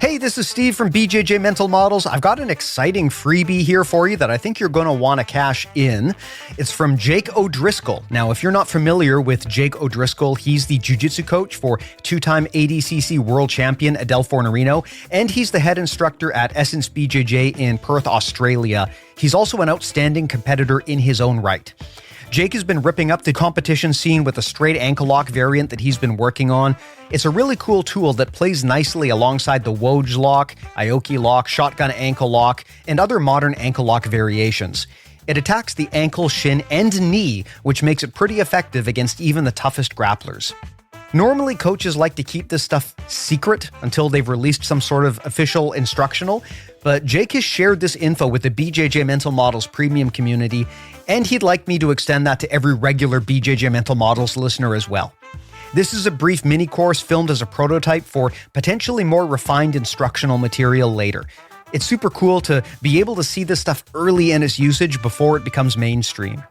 Hey, this is Steve from BJJ Mental Models. I've got an exciting freebie here for you that I think you're going to want to cash in. It's from Jake O'Driscoll. Now, if you're not familiar with Jake O'Driscoll, he's the jiu-jitsu coach for two-time ADCC world champion Adele Fornerino, and he's the head instructor at Essence BJJ in Perth, Australia. He's also an outstanding competitor in his own right. Jake has been ripping up the competition scene with a straight ankle lock variant that he's been working on. It's a really cool tool that plays nicely alongside the Woj lock, Aoki lock, shotgun ankle lock, and other modern ankle lock variations. It attacks the ankle, shin, and knee, which makes it pretty effective against even the toughest grapplers. Normally, coaches like to keep this stuff secret until they've released some sort of official instructional, but Jake has shared this info with the BJJ Mental Models Premium community, and he'd like me to extend that to every regular BJJ Mental Models listener as well. This is a brief mini course filmed as a prototype for potentially more refined instructional material later. It's super cool to be able to see this stuff early in its usage before it becomes mainstream.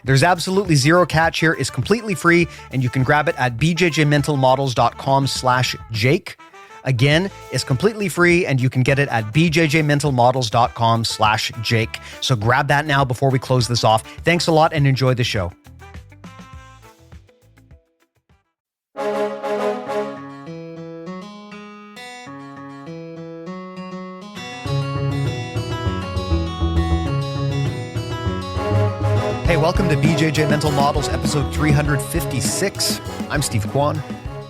There's absolutely zero catch here. It's completely free, and you can grab it at bjjmentalmodels.com/Jake. Again, it's completely free, and you can get it at bjjmentalmodels.com/Jake. So grab that now before we close this off. Thanks a lot and enjoy the show. Hey, welcome to BJJ Mental Models, episode 356. I'm Steve Kwan.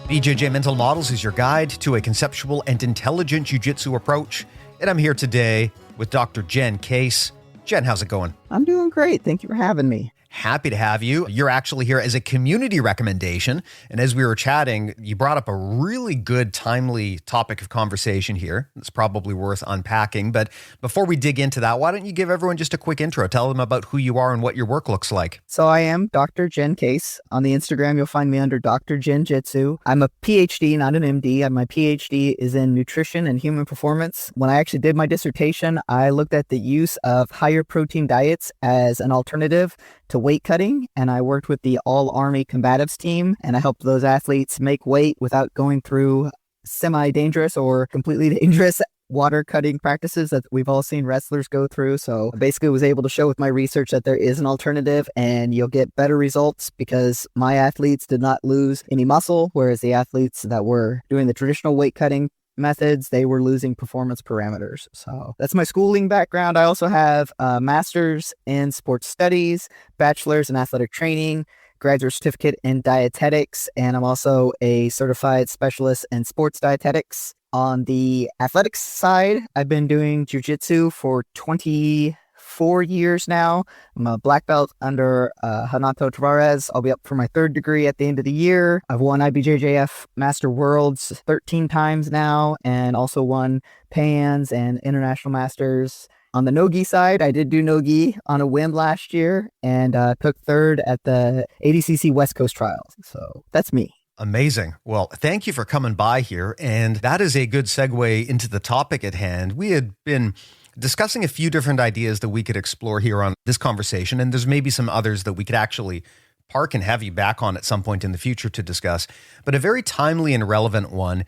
BJJ Mental Models is your guide to a conceptual and intelligent jiu-jitsu approach. And I'm here today with Dr. Jen Case. Jen, how's it going? I'm doing great. Thank you for having me. Happy to have you. You're actually here as a community recommendation. And as we were chatting, you brought up a really good, timely topic of conversation here. It's probably worth unpacking. But before we dig into that, why don't you give everyone just a quick intro? Tell them about who you are and what your work looks like. So I am Dr. Jen Case. On the Instagram, you'll find me under Dr. Jen Jitsu. I'm a PhD, not an MD. My PhD is in nutrition and human performance. When I actually did my dissertation, I looked at the use of higher protein diets as an alternative to weight cutting, and I worked with the All Army Combatives team, and I helped those athletes make weight without going through semi-dangerous or completely dangerous water cutting practices that we've all seen wrestlers go through. So I basically was able to show with my research that there is an alternative, and you'll get better results because my athletes did not lose any muscle, whereas the athletes that were doing the traditional weight cutting methods, they were losing performance parameters. So that's my schooling background. I also have a master's in sports studies, bachelor's in athletic training, graduate certificate in dietetics, and I'm also a certified specialist in sports dietetics. On the athletics side, I've been doing jiu-jitsu for 24 years now. I'm a black belt under Renato Tavares. I'll be up for my third degree at the end of the year. I've won IBJJF Master Worlds 13 times now, and also won PANs and International Masters. On the no-gi side, I did do no-gi on a whim last year and took third at the ADCC West Coast Trials. So that's me. Amazing. Well, thank you for coming by here. And that is a good segue into the topic at hand. We had been discussing a few different ideas that we could explore here on this conversation, and there's maybe some others that we could actually park and have you back on at some point in the future to discuss. But a very timely and relevant one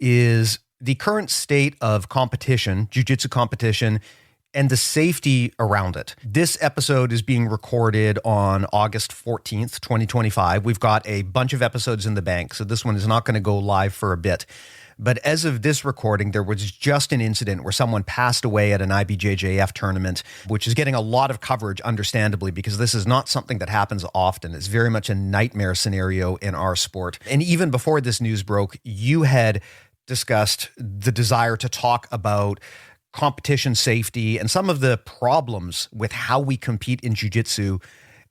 is the current state of competition, jiu-jitsu competition, and the safety around it. This episode is being recorded on August 14th, 2025. We've got a bunch of episodes in the bank, so this one is not going to go live for a bit. But as of this recording, there was just an incident where someone passed away at an IBJJF tournament, which is getting a lot of coverage, understandably, because this is not something that happens often. It's very much a nightmare scenario in our sport. And even before this news broke, you had discussed the desire to talk about competition safety and some of the problems with how we compete in jiu-jitsu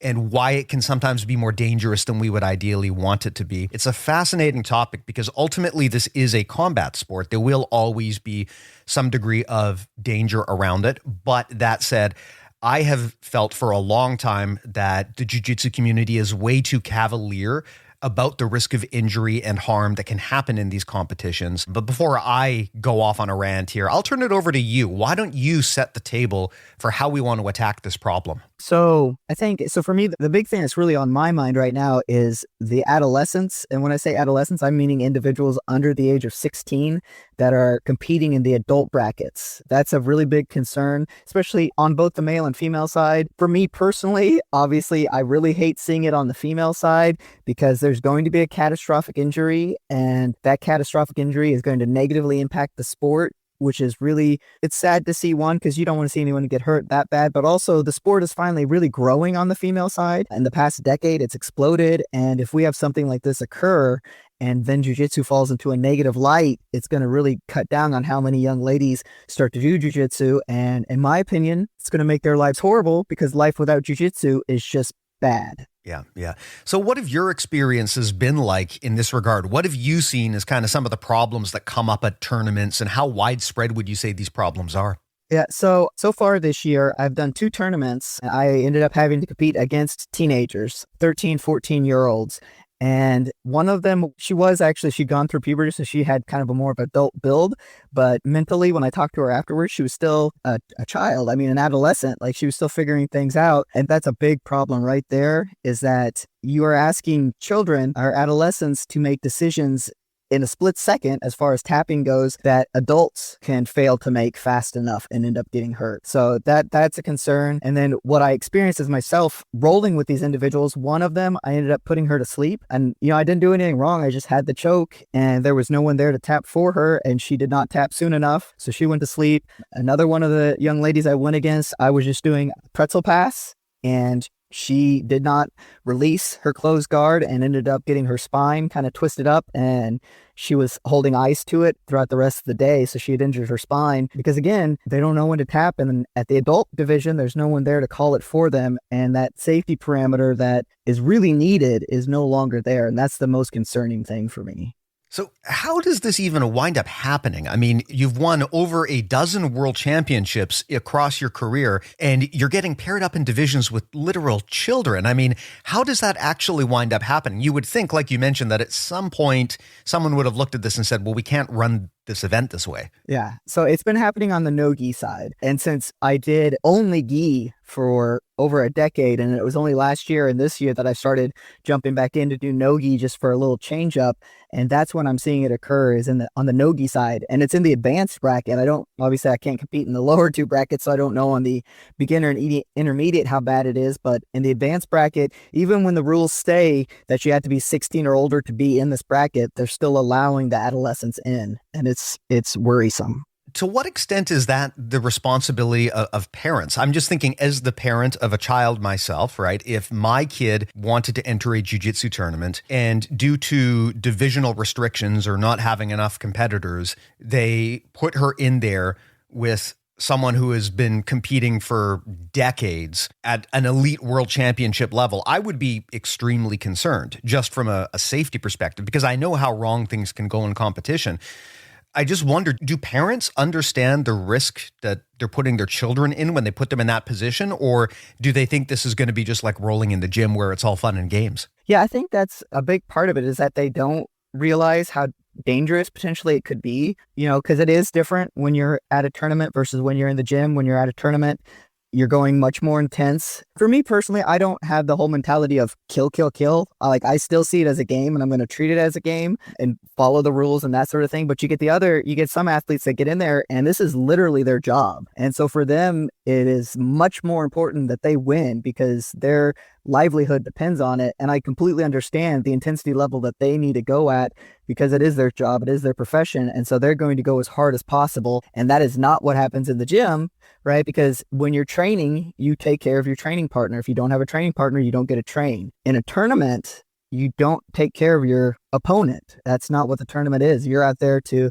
and why it can sometimes be more dangerous than we would ideally want it to be. It's a fascinating topic because ultimately this is a combat sport. There will always be some degree of danger around it. But that said, I have felt for a long time that the jiu-jitsu community is way too cavalier about the risk of injury and harm that can happen in these competitions. But before I go off on a rant here, I'll turn it over to you. Why don't you set the table for how we want to attack this problem? So I think, so for me, the big thing that's really on my mind right now is the adolescents. And when I say adolescents, I'm meaning individuals under the age of 16 that are competing in the adult brackets. That's a really big concern, especially on both the male and female side. For me personally, obviously, I really hate seeing it on the female side because there's going to be a catastrophic injury, and that catastrophic injury is going to negatively impact the sport, which is really, it's sad to see, one, because you don't want to see anyone get hurt that bad, but also the sport is finally really growing on the female side. In the past decade, it's exploded. And if we have something like this occur and then jiu-jitsu falls into a negative light, it's going to really cut down on how many young ladies start to do jiu-jitsu. And in my opinion, it's going to make their lives horrible because life without jiu-jitsu is just bad. Yeah, yeah. So what have your experiences been like in this regard? What have you seen as kind of some of the problems that come up at tournaments, and how widespread would you say these problems are? Yeah, so far this year, I've done 2 tournaments. I ended up having to compete against teenagers, 13, 14-year-olds. And one of them, she'd gone through puberty, so she had kind of a more of adult build. But mentally, when I talked to her afterwards, she was still a child. I mean, an adolescent. Like, she was still figuring things out. And that's a big problem right there, is that you are asking children or adolescents to make decisions in a split second, as far as tapping goes, that adults can fail to make fast enough and end up getting hurt. So that's a concern. And then what I experienced is myself rolling with these individuals. One of them, I ended up putting her to sleep, and I didn't do anything wrong. I just had the choke, and there was no one there to tap for her, and she did not tap soon enough, so she went to sleep. Another one of the young ladies I went against, I was just doing a pretzel pass, and she did not release her closed guard and ended up getting her spine kind of twisted up, and she was holding ice to it throughout the rest of the day. So she had injured her spine because, again, they don't know when to tap. And at the adult division, there's no one there to call it for them. And that safety parameter that is really needed is no longer there. And that's the most concerning thing for me. So how does this even wind up happening? I mean, you've won over a dozen world championships across your career, and you're getting paired up in divisions with literal children. I mean, how does that actually wind up happening? You would think, like you mentioned, that at some point someone would have looked at this and said, well, we can't run this event this way. Yeah. So it's been happening on the no-gi side. And since I did only gi for over a decade, and it was only last year and this year that I started jumping back in to do no-gi just for a little change up. And that's when I'm seeing it occur, is on the no-gi side. And it's in the advanced bracket. Obviously I can't compete in the lower 2 brackets, so I don't know on the beginner and intermediate how bad it is. But in the advanced bracket, even when the rules say that you have to be 16 or older to be in this bracket, they're still allowing the adolescents in. And it's worrisome. To what extent is that the responsibility of parents? I'm just thinking, as the parent of a child myself, right? If my kid wanted to enter a jiu-jitsu tournament and due to divisional restrictions or not having enough competitors, they put her in there with someone who has been competing for decades at an elite world championship level, I would be extremely concerned just from a safety perspective, because I know how wrong things can go in competition. I just wonder, do parents understand the risk that they're putting their children in when they put them in that position? Or do they think this is going to be just like rolling in the gym where it's all fun and games? Yeah, I think that's a big part of it, is that they don't realize how dangerous potentially it could be, because it is different when you're at a tournament versus when you're in the gym. When you're at a tournament, you're going much more intense. For me personally, I don't have the whole mentality of kill, kill, kill. I still see it as a game, and I'm going to treat it as a game and follow the rules and that sort of thing. But you get some athletes that get in there and this is literally their job. And so for them, it is much more important that they win because their livelihood depends on it. And I completely understand the intensity level that they need to go at because it is their job, it is their profession. And so they're going to go as hard as possible. And that is not what happens in the gym, right? Because when you're training, you take care of your training partner. If you don't have a training partner, you don't get to train. In a tournament, you don't take care of your opponent. That's not what the tournament is. You're out there to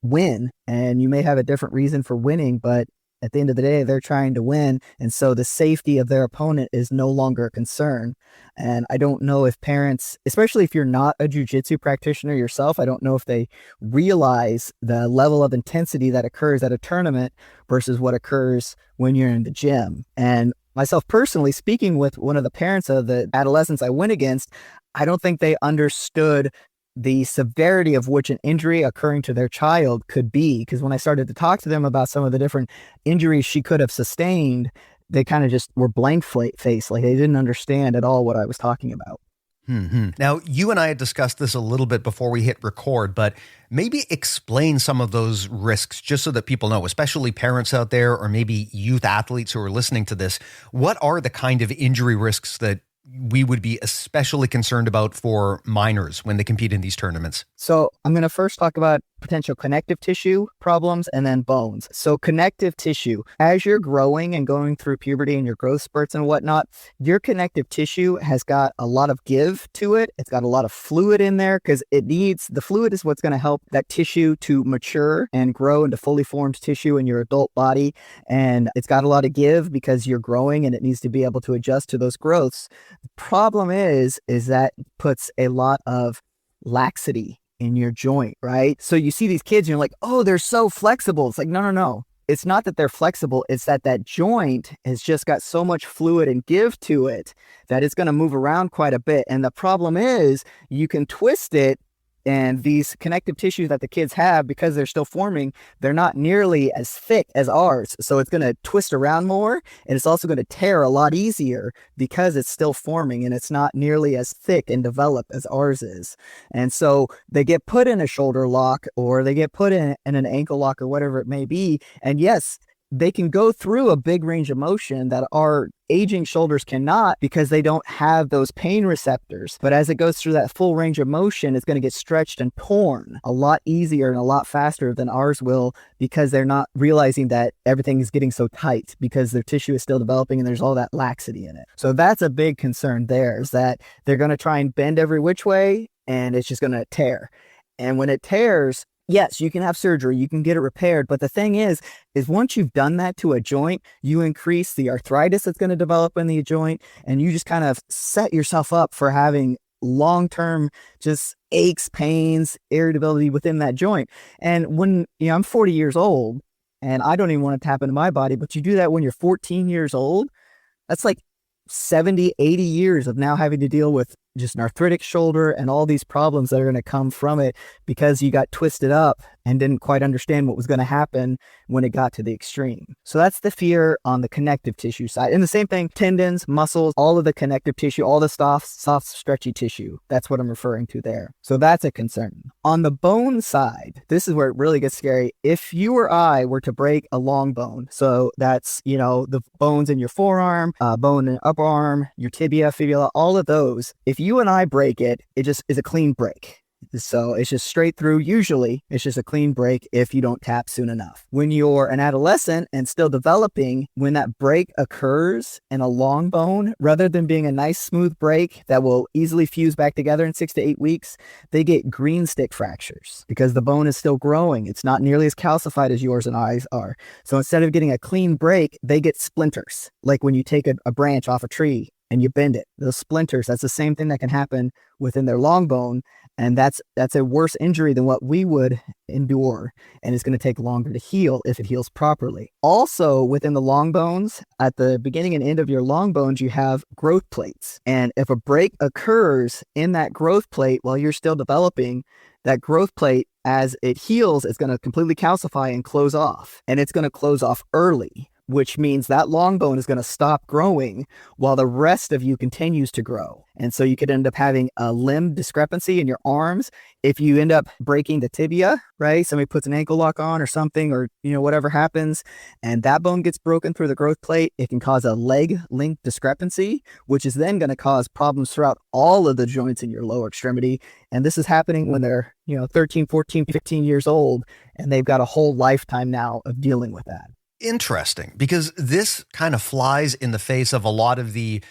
win, and you may have a different reason for winning, but at the end of the day, they're trying to win. And so the safety of their opponent is no longer a concern. And I don't know if parents, especially if you're not a jiu-jitsu practitioner yourself, I don't know if they realize the level of intensity that occurs at a tournament versus what occurs when you're in the gym. And myself personally, speaking with one of the parents of the adolescents I went against, I don't think they understood the severity of which an injury occurring to their child could be. Because when I started to talk to them about some of the different injuries she could have sustained, they kind of just were blank face. Like they didn't understand at all what I was talking about. Now, you and I had discussed this a little bit before we hit record, but maybe explain some of those risks just so that people know, especially parents out there or maybe youth athletes who are listening to this. What are the kind of injury risks that we would be especially concerned about for minors when they compete in these tournaments? So I'm going to first talk about potential connective tissue problems and then bones. So connective tissue, as you're growing and going through puberty and your growth spurts and whatnot, your connective tissue has got a lot of give to it. It's got a lot of fluid in there because the fluid is what's going to help that tissue to mature and grow into fully formed tissue in your adult body. And it's got a lot of give because you're growing and it needs to be able to adjust to those growths. The problem is that puts a lot of laxity in your joint, right? So you see these kids and you're like, oh, they're so flexible. It's like, no. It's not that they're flexible. It's that joint has just got so much fluid and give to it that it's going to move around quite a bit. And the problem is you can twist it. And these connective tissues that the kids have, because they're still forming, they're not nearly as thick as ours. So it's going to twist around more, and it's also going to tear a lot easier because it's still forming and it's not nearly as thick and developed as ours is. And so they get put in a shoulder lock or they get put in an ankle lock or whatever it may be. And yes, they can go through a big range of motion that our aging shoulders cannot because they don't have those pain receptors. But as it goes through that full range of motion, it's going to get stretched and torn a lot easier and a lot faster than ours will because they're not realizing that everything is getting so tight because their tissue is still developing and there's all that laxity in it. So that's a big concern there, is that they're going to try and bend every which way and it's just going to tear. And when it tears, yes, you can have surgery, you can get it repaired. But the thing is once you've done that to a joint, you increase the arthritis that's going to develop in the joint, and you just kind of set yourself up for having long-term just aches, pains, irritability within that joint. And when, I'm 40 years old and I don't even want it to happen to my body, but you do that when you're 14 years old, that's like 70, 80 years of now having to deal with just an arthritic shoulder and all these problems that are going to come from it because you got twisted up and didn't quite understand what was going to happen when it got to the extreme. So that's the fear on the connective tissue side. And the same thing, tendons, muscles, all of the connective tissue, all the soft, stretchy tissue. That's what I'm referring to there. So that's a concern. On the bone side, this is where it really gets scary. If you or I were to break a long bone, so that's, the bones in your forearm, bone in upper arm, your tibia, fibula, all of those, if you and I break it, it just is a clean break. So it's just straight through. Usually it's just a clean break if you don't tap soon enough. When you're an adolescent and still developing, when that break occurs in a long bone, rather than being a nice smooth break that will easily fuse back together in 6 to 8 weeks, they get green stick fractures because the bone is still growing. It's not nearly as calcified as yours and ours are. So instead of getting a clean break, they get splinters. Like when you take a branch off a tree and you bend it, those splinters, that's the same thing that can happen within their long bone. And that's a worse injury than what we would endure. And it's going to take longer to heal if it heals properly. Also, within the long bones, at the beginning and end of your long bones, you have growth plates. And if a break occurs in that growth plate while you're still developing, that growth plate, as it heals, is going to completely calcify and close off. And it's going to close off early, which means that long bone is going to stop growing while the rest of you continues to grow. And so you could end up having a limb discrepancy in your arms. If you end up breaking the tibia, right? Somebody puts an ankle lock on or something, or, whatever happens, and that bone gets broken through the growth plate, it can cause a leg length discrepancy, which is then going to cause problems throughout all of the joints in your lower extremity. And this is happening when they're, 13, 14, 15 years old, and they've got a whole lifetime now of dealing with that. Interesting, because this kind of flies in the face of a lot of the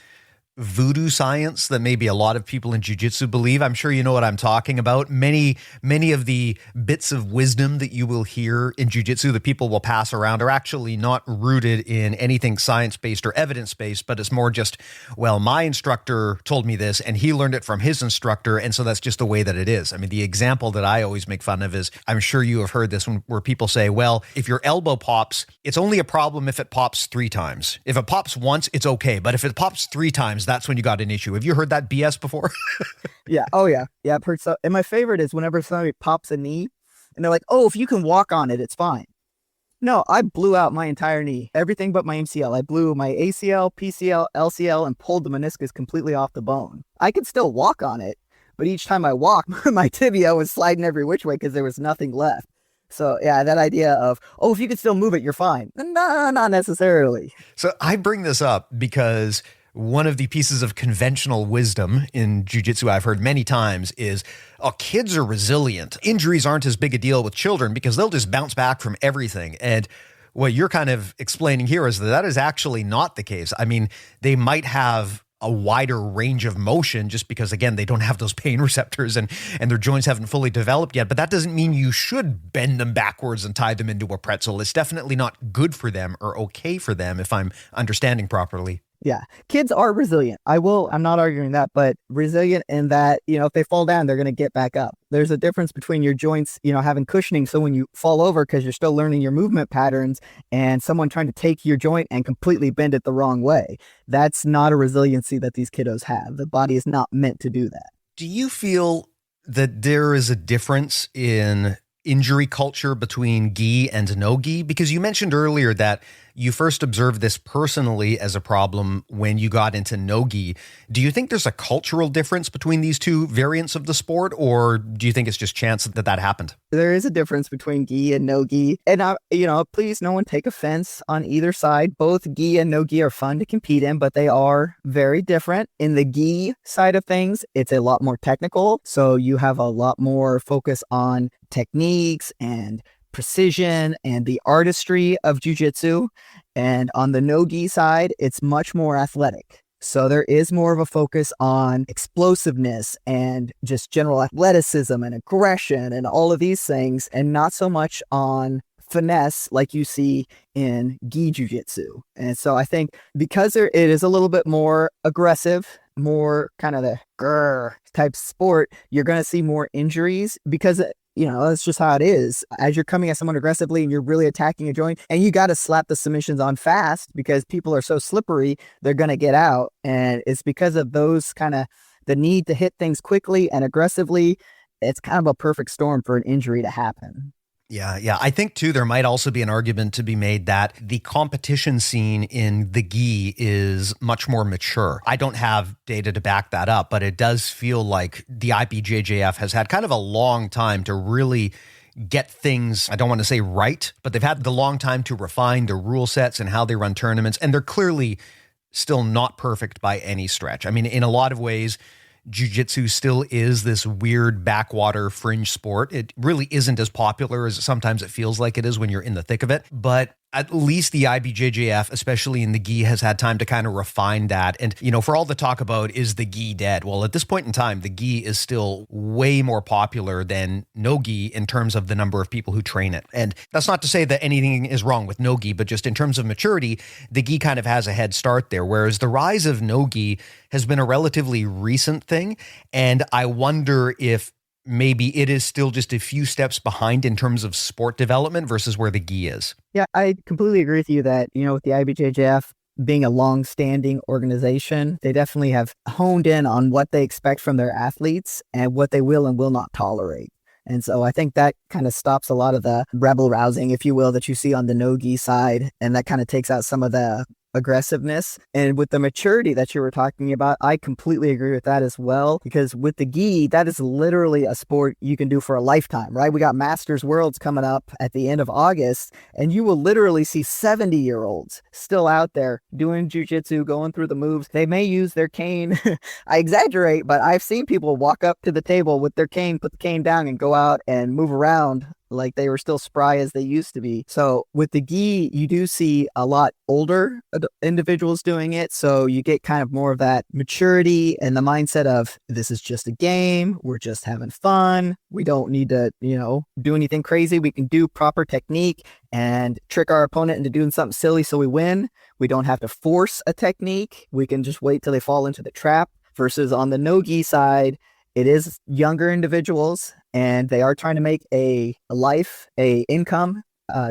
voodoo science that maybe a lot of people in jiu-jitsu believe. I'm sure you know what I'm talking about. Many of the bits of wisdom that you will hear in jiu-jitsu that people will pass around are actually not rooted in anything science-based or evidence-based, but it's more just, well, my instructor told me this and he learned it from his instructor, and so that's just the way that it is. I mean, the example that I always make fun of is, I'm sure you have heard this one, where people say, well, if your elbow pops, it's only a problem if it pops 3 times. If it pops once, it's okay, but if it pops 3 times, that's when you got an issue. Have you heard that BS before? Yeah. Oh, yeah. Yeah, I've heard so. And my favorite is whenever somebody pops a knee and they're like, oh, if you can walk on it, it's fine. No, I blew out my entire knee, everything but my MCL. I blew my ACL, PCL, LCL, and pulled the meniscus completely off the bone. I could still walk on it, but each time I walked, my tibia was sliding every which way because there was nothing left. So yeah, that idea of, oh, if you can still move it, you're fine. No, not necessarily. So I bring this up because one of the pieces of conventional wisdom in jiu-jitsu I've heard many times is, oh, kids are resilient. Injuries aren't as big a deal with children because they'll just bounce back from everything. And what you're kind of explaining here is that that is actually not the case. I mean, they might have a wider range of motion just because, again, they don't have those pain receptors and their joints haven't fully developed yet. But that doesn't mean you should bend them backwards and tie them into a pretzel. It's definitely not good for them or okay for them, if I'm understanding properly. Yeah, kids are resilient. I'm not arguing that, but resilient in that, if they fall down, they're going to get back up. There's a difference between your joints, having cushioning. So when you fall over because you're still learning your movement patterns and someone trying to take your joint and completely bend it the wrong way, that's not a resiliency that these kiddos have. The body is not meant to do that. Do you feel that there is a difference in injury culture between gi and no gi? Because you mentioned earlier that you first observed this personally as a problem when you got into no gi. Do you think there's a cultural difference between these two variants of the sport, or do you think it's just chance that that happened? There is a difference between gi and no gi. And, please, no one take offense on either side. Both gi and no gi are fun to compete in, but they are very different. In the gi side of things, it's a lot more technical. So you have a lot more focus on techniques and precision and the artistry of jiu-jitsu. And on the no-gi side, it's much more athletic. So there is more of a focus on explosiveness and just general athleticism and aggression and all of these things, and not so much on finesse like you see in gi jiu-jitsu. And so I think because it is a little bit more aggressive, more kind of the grr type sport, you're going to see more injuries because that's just how it is. As you're coming at someone aggressively and you're really attacking a joint, and you got to slap the submissions on fast because people are so slippery, they're going to get out. And it's because of those kind of the need to hit things quickly and aggressively. It's kind of a perfect storm for an injury to happen. Yeah. I think, too, there might also be an argument to be made that the competition scene in the gi is much more mature. I don't have data to back that up, but it does feel like the IBJJF has had kind of a long time to really get things, I don't want to say right, but they've had the long time to refine the rule sets and how they run tournaments, and they're clearly still not perfect by any stretch. I mean, in a lot of ways, jiu-jitsu still is this weird backwater fringe sport. It really isn't as popular as sometimes it feels like it is when you're in the thick of it. But at least the IBJJF, especially in the gi, has had time to kind of refine that. And, for all the talk about, is the gi dead? Well, at this point in time, the gi is still way more popular than no gi in terms of the number of people who train it. And that's not to say that anything is wrong with no gi, but just in terms of maturity, the gi kind of has a head start there. Whereas the rise of no gi has been a relatively recent thing. And I wonder if maybe it is still just a few steps behind in terms of sport development versus where the gi is. Yeah, I completely agree with you that, with the IBJJF being a long-standing organization, they definitely have honed in on what they expect from their athletes and what they will and will not tolerate. And so I think that kind of stops a lot of the rebel rousing, if you will, that you see on the no-gi side. And that kind of takes out some of the aggressiveness. And with the maturity that you were talking about, I completely agree with that as well. Because with the gi, that is literally a sport you can do for a lifetime, right? We got Masters Worlds coming up at the end of August, and you will literally see 70-year-olds still out there doing jiu-jitsu, going through the moves. They may use their cane. I exaggerate, but I've seen people walk up to the table with their cane, put the cane down, and go out and move around like they were still spry as they used to be. So with the gi, you do see a lot older individuals doing it. So you get kind of more of that maturity and the mindset of, this is just a game. We're just having fun. We don't need to, do anything crazy. We can do proper technique and trick our opponent into doing something silly so we win. We don't have to force a technique. We can just wait till they fall into the trap. Versus on the no-gi side, it is younger individuals, and they are trying to make a life, a income,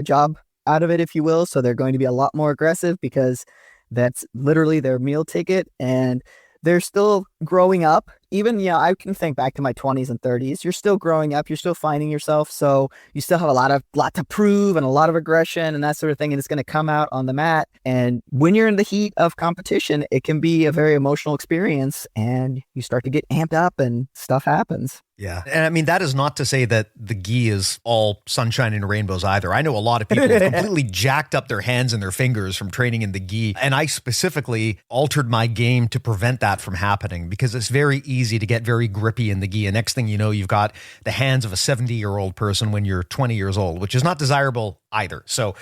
job out of it, if you will. So they're going to be a lot more aggressive because that's literally their meal ticket, and they're still growing up even, I can think back to my 20s and 30s. You're still growing up. You're still finding yourself. So you still have a lot to prove and a lot of aggression and that sort of thing. And it's going to come out on the mat. And when you're in the heat of competition, it can be a very emotional experience and you start to get amped up and stuff happens. Yeah. And I mean, that is not to say that the gi is all sunshine and rainbows either. I know a lot of people have completely jacked up their hands and their fingers from training in the gi. And I specifically altered my game to prevent that from happening because it's very easy to get very grippy in the gi. And next thing you know, you've got the hands of a 70-year-old person when you're 20 years old, which is not desirable either. So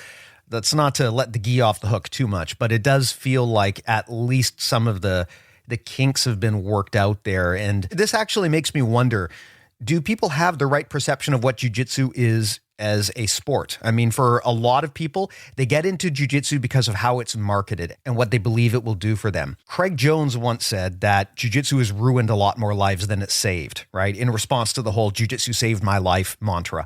that's not to let the gi off the hook too much, but it does feel like at least some of the kinks have been worked out there. And this actually makes me wonder, do people have the right perception of what jiu-jitsu is as a sport? I mean, for a lot of people, they get into jiu-jitsu because of how it's marketed and what they believe it will do for them. Craig Jones once said that jiu-jitsu has ruined a lot more lives than it saved, right? In response to the whole jiu-jitsu saved my life mantra.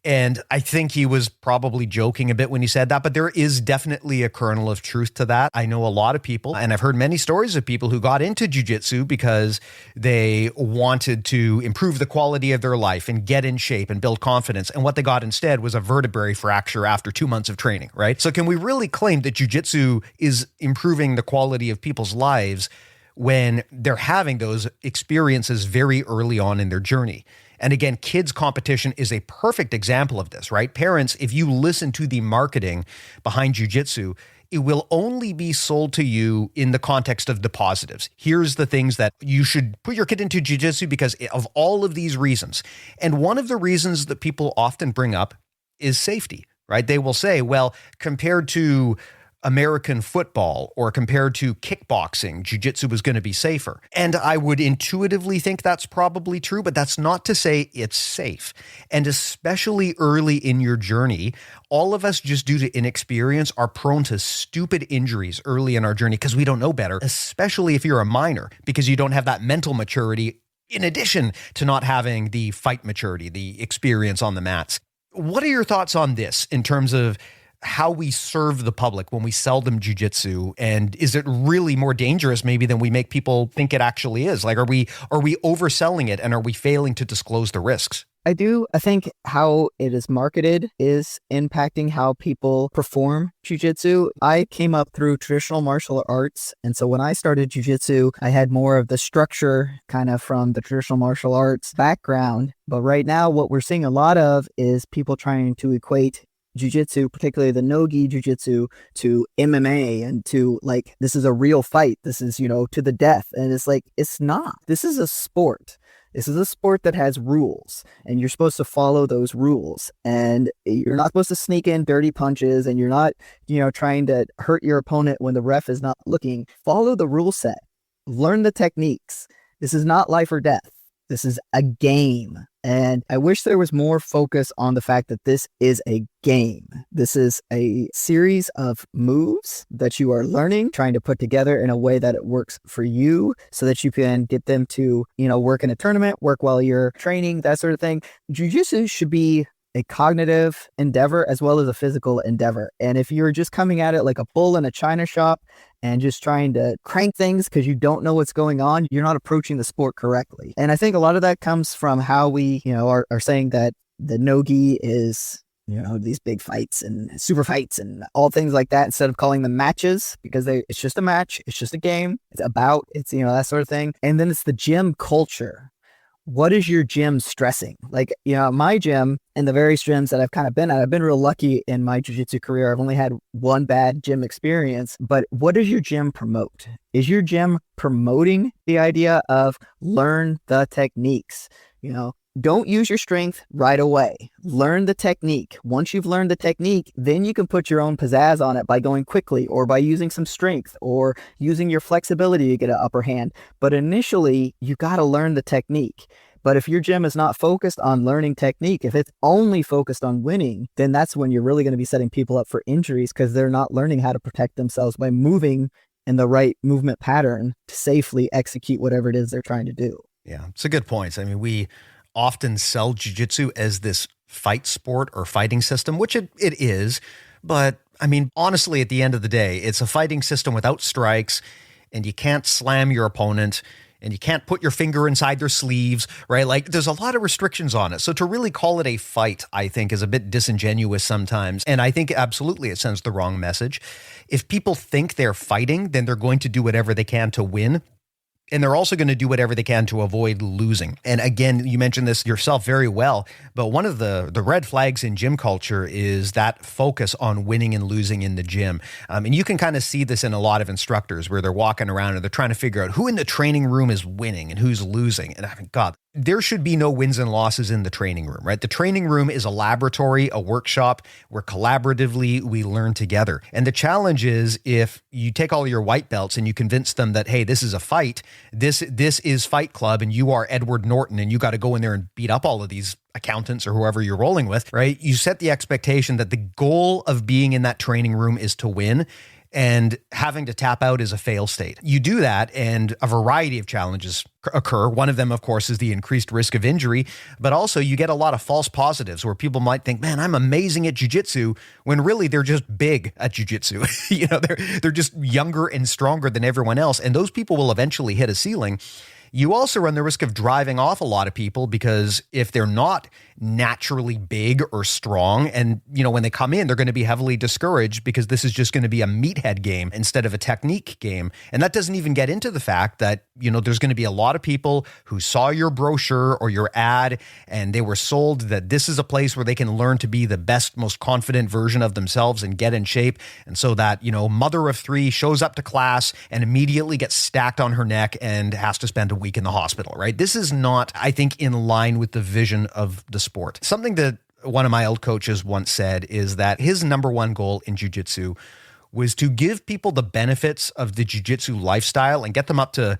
And I think he was probably joking a bit when he said that, but there is definitely a kernel of truth to that. I know a lot of people, and I've heard many stories of people who got into jiu-jitsu because they wanted to improve the quality of their life and get in shape and build confidence. And what they got instead was a vertebrae fracture after 2 months of training, right? So can we really claim that jiu-jitsu is improving the quality of people's lives when they're having those experiences very early on in their journey? And again, kids competition is a perfect example of this, right? Parents, if you listen to the marketing behind jiu-jitsu, it will only be sold to you in the context of the positives. Here's the things that you should put your kid into jiu-jitsu because of all of these reasons. And one of the reasons that people often bring up is safety, right? They will say, well, compared to American football or compared to kickboxing, jiu-jitsu was going to be safer. And I would intuitively think that's probably true, but that's not to say it's safe. And especially early in your journey, all of us, just due to inexperience, are prone to stupid injuries early in our journey because we don't know better, especially if you're a minor, because you don't have that mental maturity in addition to not having the fight maturity, the experience on the mats. What are your thoughts on this in terms of how we serve the public when we sell them jiu-jitsu? And is it really more dangerous maybe than we make people think it actually is? Like, are we overselling it and are we failing to disclose the risks? I do. I think how it is marketed is impacting how people perform jiu-jitsu. I came up through traditional martial arts. And so when I started jiu-jitsu, I had more of the structure kind of from the traditional martial arts background. But right now, what we're seeing a lot of is people trying to equate jiu-jitsu, particularly the no-gi jiu-jitsu, to MMA and to like, this is a real fight. This is, to the death. And it's like, it's not. This is a sport. This is a sport that has rules and you're supposed to follow those rules, and you're not supposed to sneak in dirty punches, and you're not, trying to hurt your opponent when the ref is not looking. Follow the rule set, learn the techniques. This is not life or death. This is a game. And I wish there was more focus on the fact that this is a game. This is a series of moves that you are learning, trying to put together in a way that it works for you so that you can get them to, work in a tournament, work while you're training, that sort of thing. Jiu-jitsu should be a cognitive endeavor as well as a physical endeavor. And if you're just coming at it like a bull in a china shop and just trying to crank things because you don't know what's going on, you're not approaching the sport correctly. And I think a lot of that comes from how we, are saying that the no-gi is, these big fights and super fights and all things like that, instead of calling them matches, because it's just a match, it's just a game, it's that sort of thing. And then it's the gym culture. What is your gym stressing? Like, my gym and the various gyms that I've kind of been at, I've been real lucky in my jiu-jitsu career. I've only had one bad gym experience, but what does your gym promote? Is your gym promoting the idea of learn the techniques? Don't use your strength right away. Learn the technique. Once you've learned the technique, then you can put your own pizzazz on it by going quickly or by using some strength or using your flexibility to get an upper hand. But initially, you got to learn the technique. But if your gym is not focused on learning technique, if it's only focused on winning, then that's when you're really going to be setting people up for injuries because they're not learning how to protect themselves by moving in the right movement pattern to safely execute whatever it is they're trying to do. Yeah, it's a good point. I mean, we often sell jiu-jitsu as this fight sport or fighting system, which it is. But I mean, honestly, at the end of the day, it's a fighting system without strikes, and you can't slam your opponent. and you can't put your finger inside their sleeves, right? Like there's a lot of restrictions on it. So to really call it a fight, I think is a bit disingenuous sometimes. And I think absolutely it sends the wrong message. If people think they're fighting, then they're going to do whatever they can to win. And they're also going to do whatever they can to avoid losing. And again, you mentioned this yourself very well, but one of the red flags in gym culture is that focus on winning and losing in the gym. And you can kind of see this in a lot of instructors where they're walking around and they're trying to figure out who in the training room is winning and who's losing. And I mean, God, there should be no wins and losses in the training room, right? The training room is a laboratory, a workshop where collaboratively we learn together. And the challenge is if you take all your white belts and you convince them that, hey, this is a fight, this is Fight Club and you are Edward Norton and you got to go in there and beat up all of these accountants or whoever you're rolling with, right? You set the expectation that the goal of being in that training room is to win. And having to tap out is a fail state. You do that and a variety of challenges occur. One of them, of course, is the increased risk of injury, but also you get a lot of false positives where people might think, man, I'm amazing at jiu-jitsu, when really they're just big at jiu-jitsu. They're just younger and stronger than everyone else. And those people will eventually hit a ceiling. You also run the risk of driving off a lot of people because if they're not naturally big or strong, and when they come in, they're going to be heavily discouraged because this is just going to be a meathead game instead of a technique game. And that doesn't even get into the fact that, there's going to be a lot of people who saw your brochure or your ad and they were sold that this is a place where they can learn to be the best, most confident version of themselves and get in shape. And so that, mother of three shows up to class and immediately gets stacked on her neck and has to spend a week in the hospital, right? This is not, I think, in line with the vision of the sport. Something that one of my old coaches once said is that his number one goal in jiu-jitsu was to give people the benefits of the jiu-jitsu lifestyle and get them up to,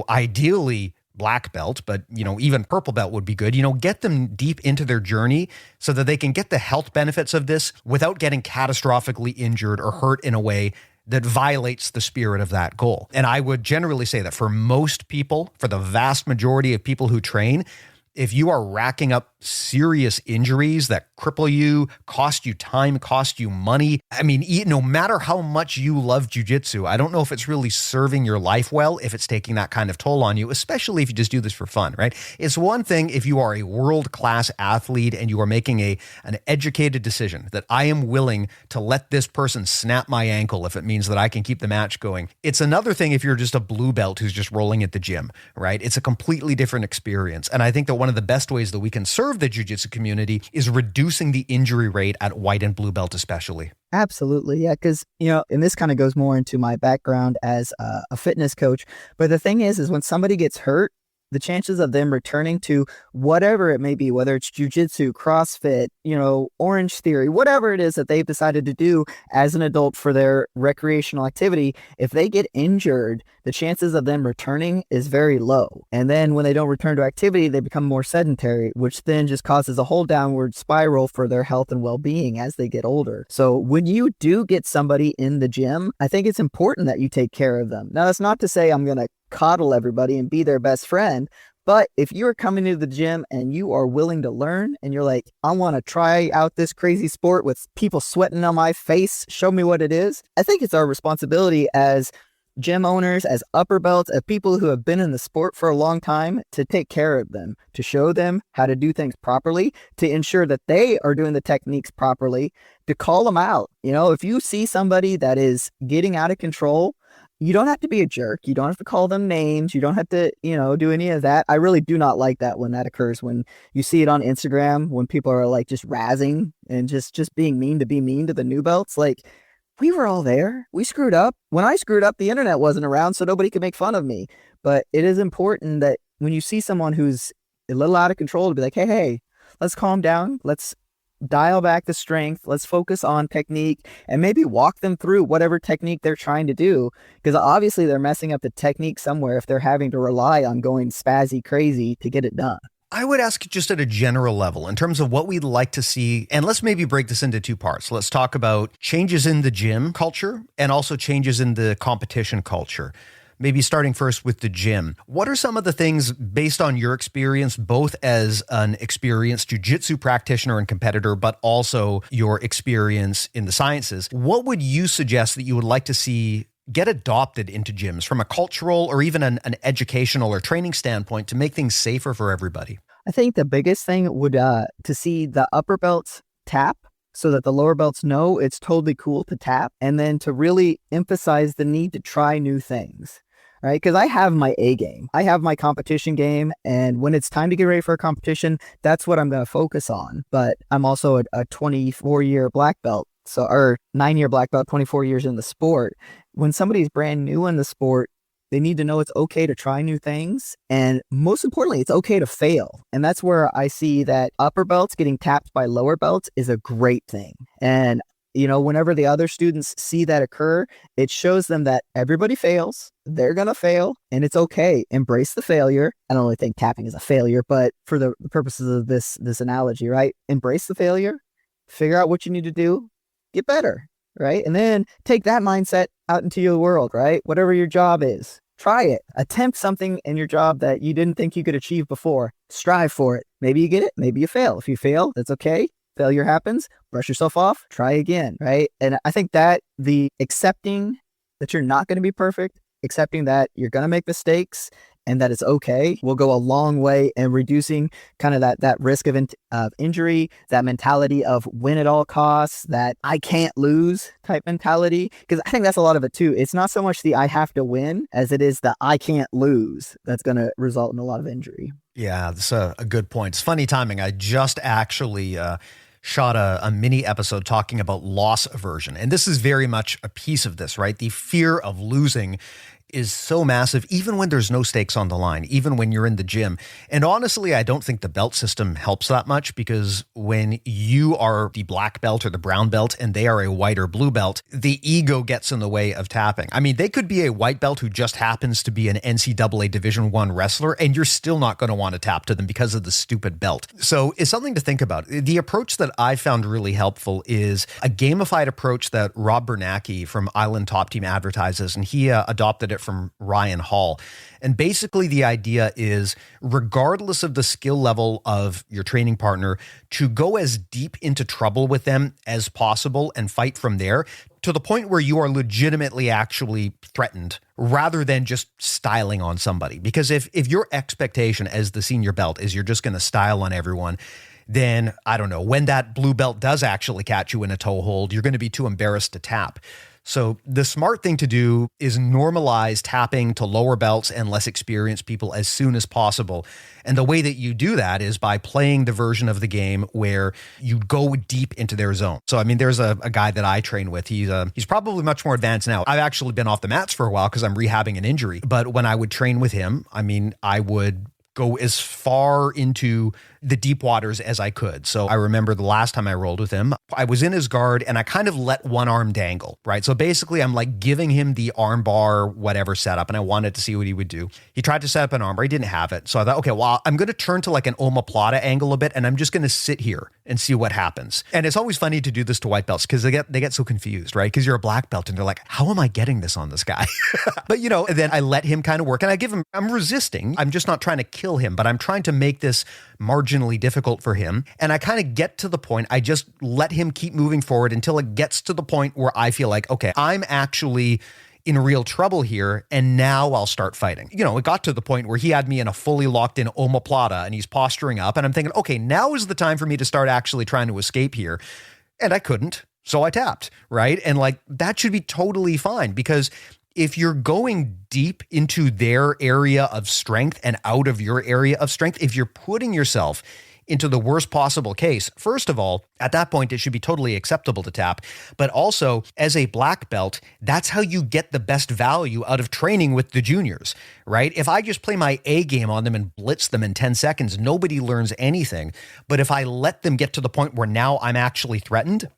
ideally black belt, but, even purple belt would be good. Get them deep into their journey so that they can get the health benefits of this without getting catastrophically injured or hurt in a way that violates the spirit of that goal. And I would generally say that for most people, for the vast majority of people who train, if you are racking up serious injuries that cripple you, cost you time, cost you money, no matter how much you love jiu-jitsu, I don't know if it's really serving your life well if it's taking that kind of toll on you, especially if you just do this for fun, right? It's one thing if you are a world-class athlete and you are making an educated decision that I am willing to let this person snap my ankle if it means that I can keep the match going. It's another thing if you're just a blue belt who's just rolling at the gym, right? It's a completely different experience. And I think that one of the best ways that we can serve the jiu-jitsu community is reducing the injury rate at white and blue belt especially. Absolutely. Yeah. Because, and this kind of goes more into my background as a fitness coach. But the thing is when somebody gets hurt, the chances of them returning to whatever it may be, whether it's jiu-jitsu, CrossFit, Orange Theory, whatever it is that they've decided to do as an adult for their recreational activity, if they get injured, the chances of them returning is very low. And then when they don't return to activity, they become more sedentary, which then just causes a whole downward spiral for their health and well-being as they get older. So when you do get somebody in the gym, I think it's important that you take care of them. Now, that's not to say I'm going to coddle everybody and be their best friend. But if you're coming to the gym and you are willing to learn and you're like, I want to try out this crazy sport with people sweating on my face, show me what it is. I think it's our responsibility as gym owners, as upper belts, as people who have been in the sport for a long time to take care of them, to show them how to do things properly, to ensure that they are doing the techniques properly, to call them out. If you see somebody that is getting out of control, you don't have to be a jerk. You don't have to call them names. You don't have to, do any of that. I really do not like that when that occurs, when you see it on Instagram, when people are like just razzing and just being mean to be mean to the new belts. Like, we were all there. We screwed up. When I screwed up, the internet wasn't around, so nobody could make fun of me. But it is important that when you see someone who's a little out of control, to be like, hey, let's calm down. Let's dial back the strength. Let's focus on technique and maybe walk them through whatever technique they're trying to do. Because obviously they're messing up the technique somewhere if they're having to rely on going spazzy crazy to get it done. I would ask just at a general level in terms of what we'd like to see, and let's maybe break this into two parts. Let's talk about changes in the gym culture and also changes in the competition culture. Maybe starting first with the gym. What are some of the things based on your experience, both as an experienced jiu-jitsu practitioner and competitor, but also your experience in the sciences? What would you suggest that you would like to see get adopted into gyms from a cultural or even an educational or training standpoint to make things safer for everybody? I think the biggest thing would to see the upper belts tap so that the lower belts know it's totally cool to tap, and then to really emphasize the need to try new things, right? Because I have my A game, I have my competition game, and when it's time to get ready for a competition, that's what I'm going to focus on. But I'm also a 24-year black belt, or 9-year black belt, 24 years in the sport. When somebody's brand new in the sport, they need to know it's okay to try new things. And most importantly, it's okay to fail. And that's where I see that upper belts getting tapped by lower belts is a great thing. And, whenever the other students see that occur, it shows them that everybody fails. They're going to fail, and it's okay. Embrace the failure. I don't really think tapping is a failure, but for the purposes of this analogy, right? Embrace the failure, figure out what you need to do, get better, right? And then take that mindset out into your world, right? Whatever your job is. Try it. Attempt something in your job that you didn't think you could achieve before. Strive for it. Maybe you get it. Maybe you fail. If you fail, that's okay. Failure happens. Brush yourself off. Try again, right? And I think that the accepting that you're not going to be perfect, accepting that you're going to make mistakes and that it's okay will go a long way in reducing kind of that risk of injury, that mentality of win at all costs, that I can't lose type mentality. Because I think that's a lot of it too. It's not so much the I have to win as it is the I can't lose that's going to result in a lot of injury. Yeah, that's a good point. It's funny timing. I just actually shot a mini episode talking about loss aversion. And this is very much a piece of this, right? The fear of losing is so massive, even when there's no stakes on the line, even when you're in the gym. And honestly, I don't think the belt system helps that much, because when you are the black belt or the brown belt and they are a white or blue belt, the ego gets in the way of tapping. I mean, they could be a white belt who just happens to be an NCAA Division I wrestler, and you're still not going to want to tap to them because of the stupid belt. So it's something to think about. The approach that I found really helpful is a gamified approach that Rob Bernanke from Island Top Team advertises, and he adopted it from Ryan Hall. And basically the idea is, regardless of the skill level of your training partner, to go as deep into trouble with them as possible and fight from there to the point where you are legitimately actually threatened, rather than just styling on somebody. Because if your expectation as the senior belt is you're just going to style on everyone, then I don't know, when that blue belt does actually catch you in a toe hold, you're going to be too embarrassed to tap. So the smart thing to do is normalize tapping to lower belts and less experienced people as soon as possible. And the way that you do that is by playing the version of the game where you go deep into their zone. So, I mean, there's a guy that I train with. He's probably much more advanced now. I've actually been off the mats for a while because I'm rehabbing an injury. But when I would train with him, I mean, I would go as far into the deep waters as I could. So I remember the last time I rolled with him, I was in his guard and I kind of let one arm dangle, right? So basically I'm like giving him the arm bar, whatever setup, and I wanted to see what he would do. He tried to set up an arm bar. He didn't have it. So I thought, okay, well, I'm going to turn to like an omoplata angle a bit, and I'm just going to sit here and see what happens. And it's always funny to do this to white belts because they get so confused, right? Because you're a black belt and they're like, how am I getting this on this guy? But and then I let him kind of work, and I'm resisting. I'm just not trying to kill him, but I'm trying to make this marginally difficult for him. And I kind of get to the point, I just let him keep moving forward until it gets to the point where I feel like, okay, I'm actually in real trouble here, and now I'll start fighting. It got to the point where he had me in a fully locked in omoplata and he's posturing up, and I'm thinking, okay, now is the time for me to start actually trying to escape here. And I couldn't. So I tapped, right? And like, that should be totally fine, because if you're going deep into their area of strength and out of your area of strength, if you're putting yourself into the worst possible case, first of all, at that point, it should be totally acceptable to tap. But also, as a black belt, that's how you get the best value out of training with the juniors, right? If I just play my A game on them and blitz them in 10 seconds, nobody learns anything. But if I let them get to the point where now I'm actually threatened,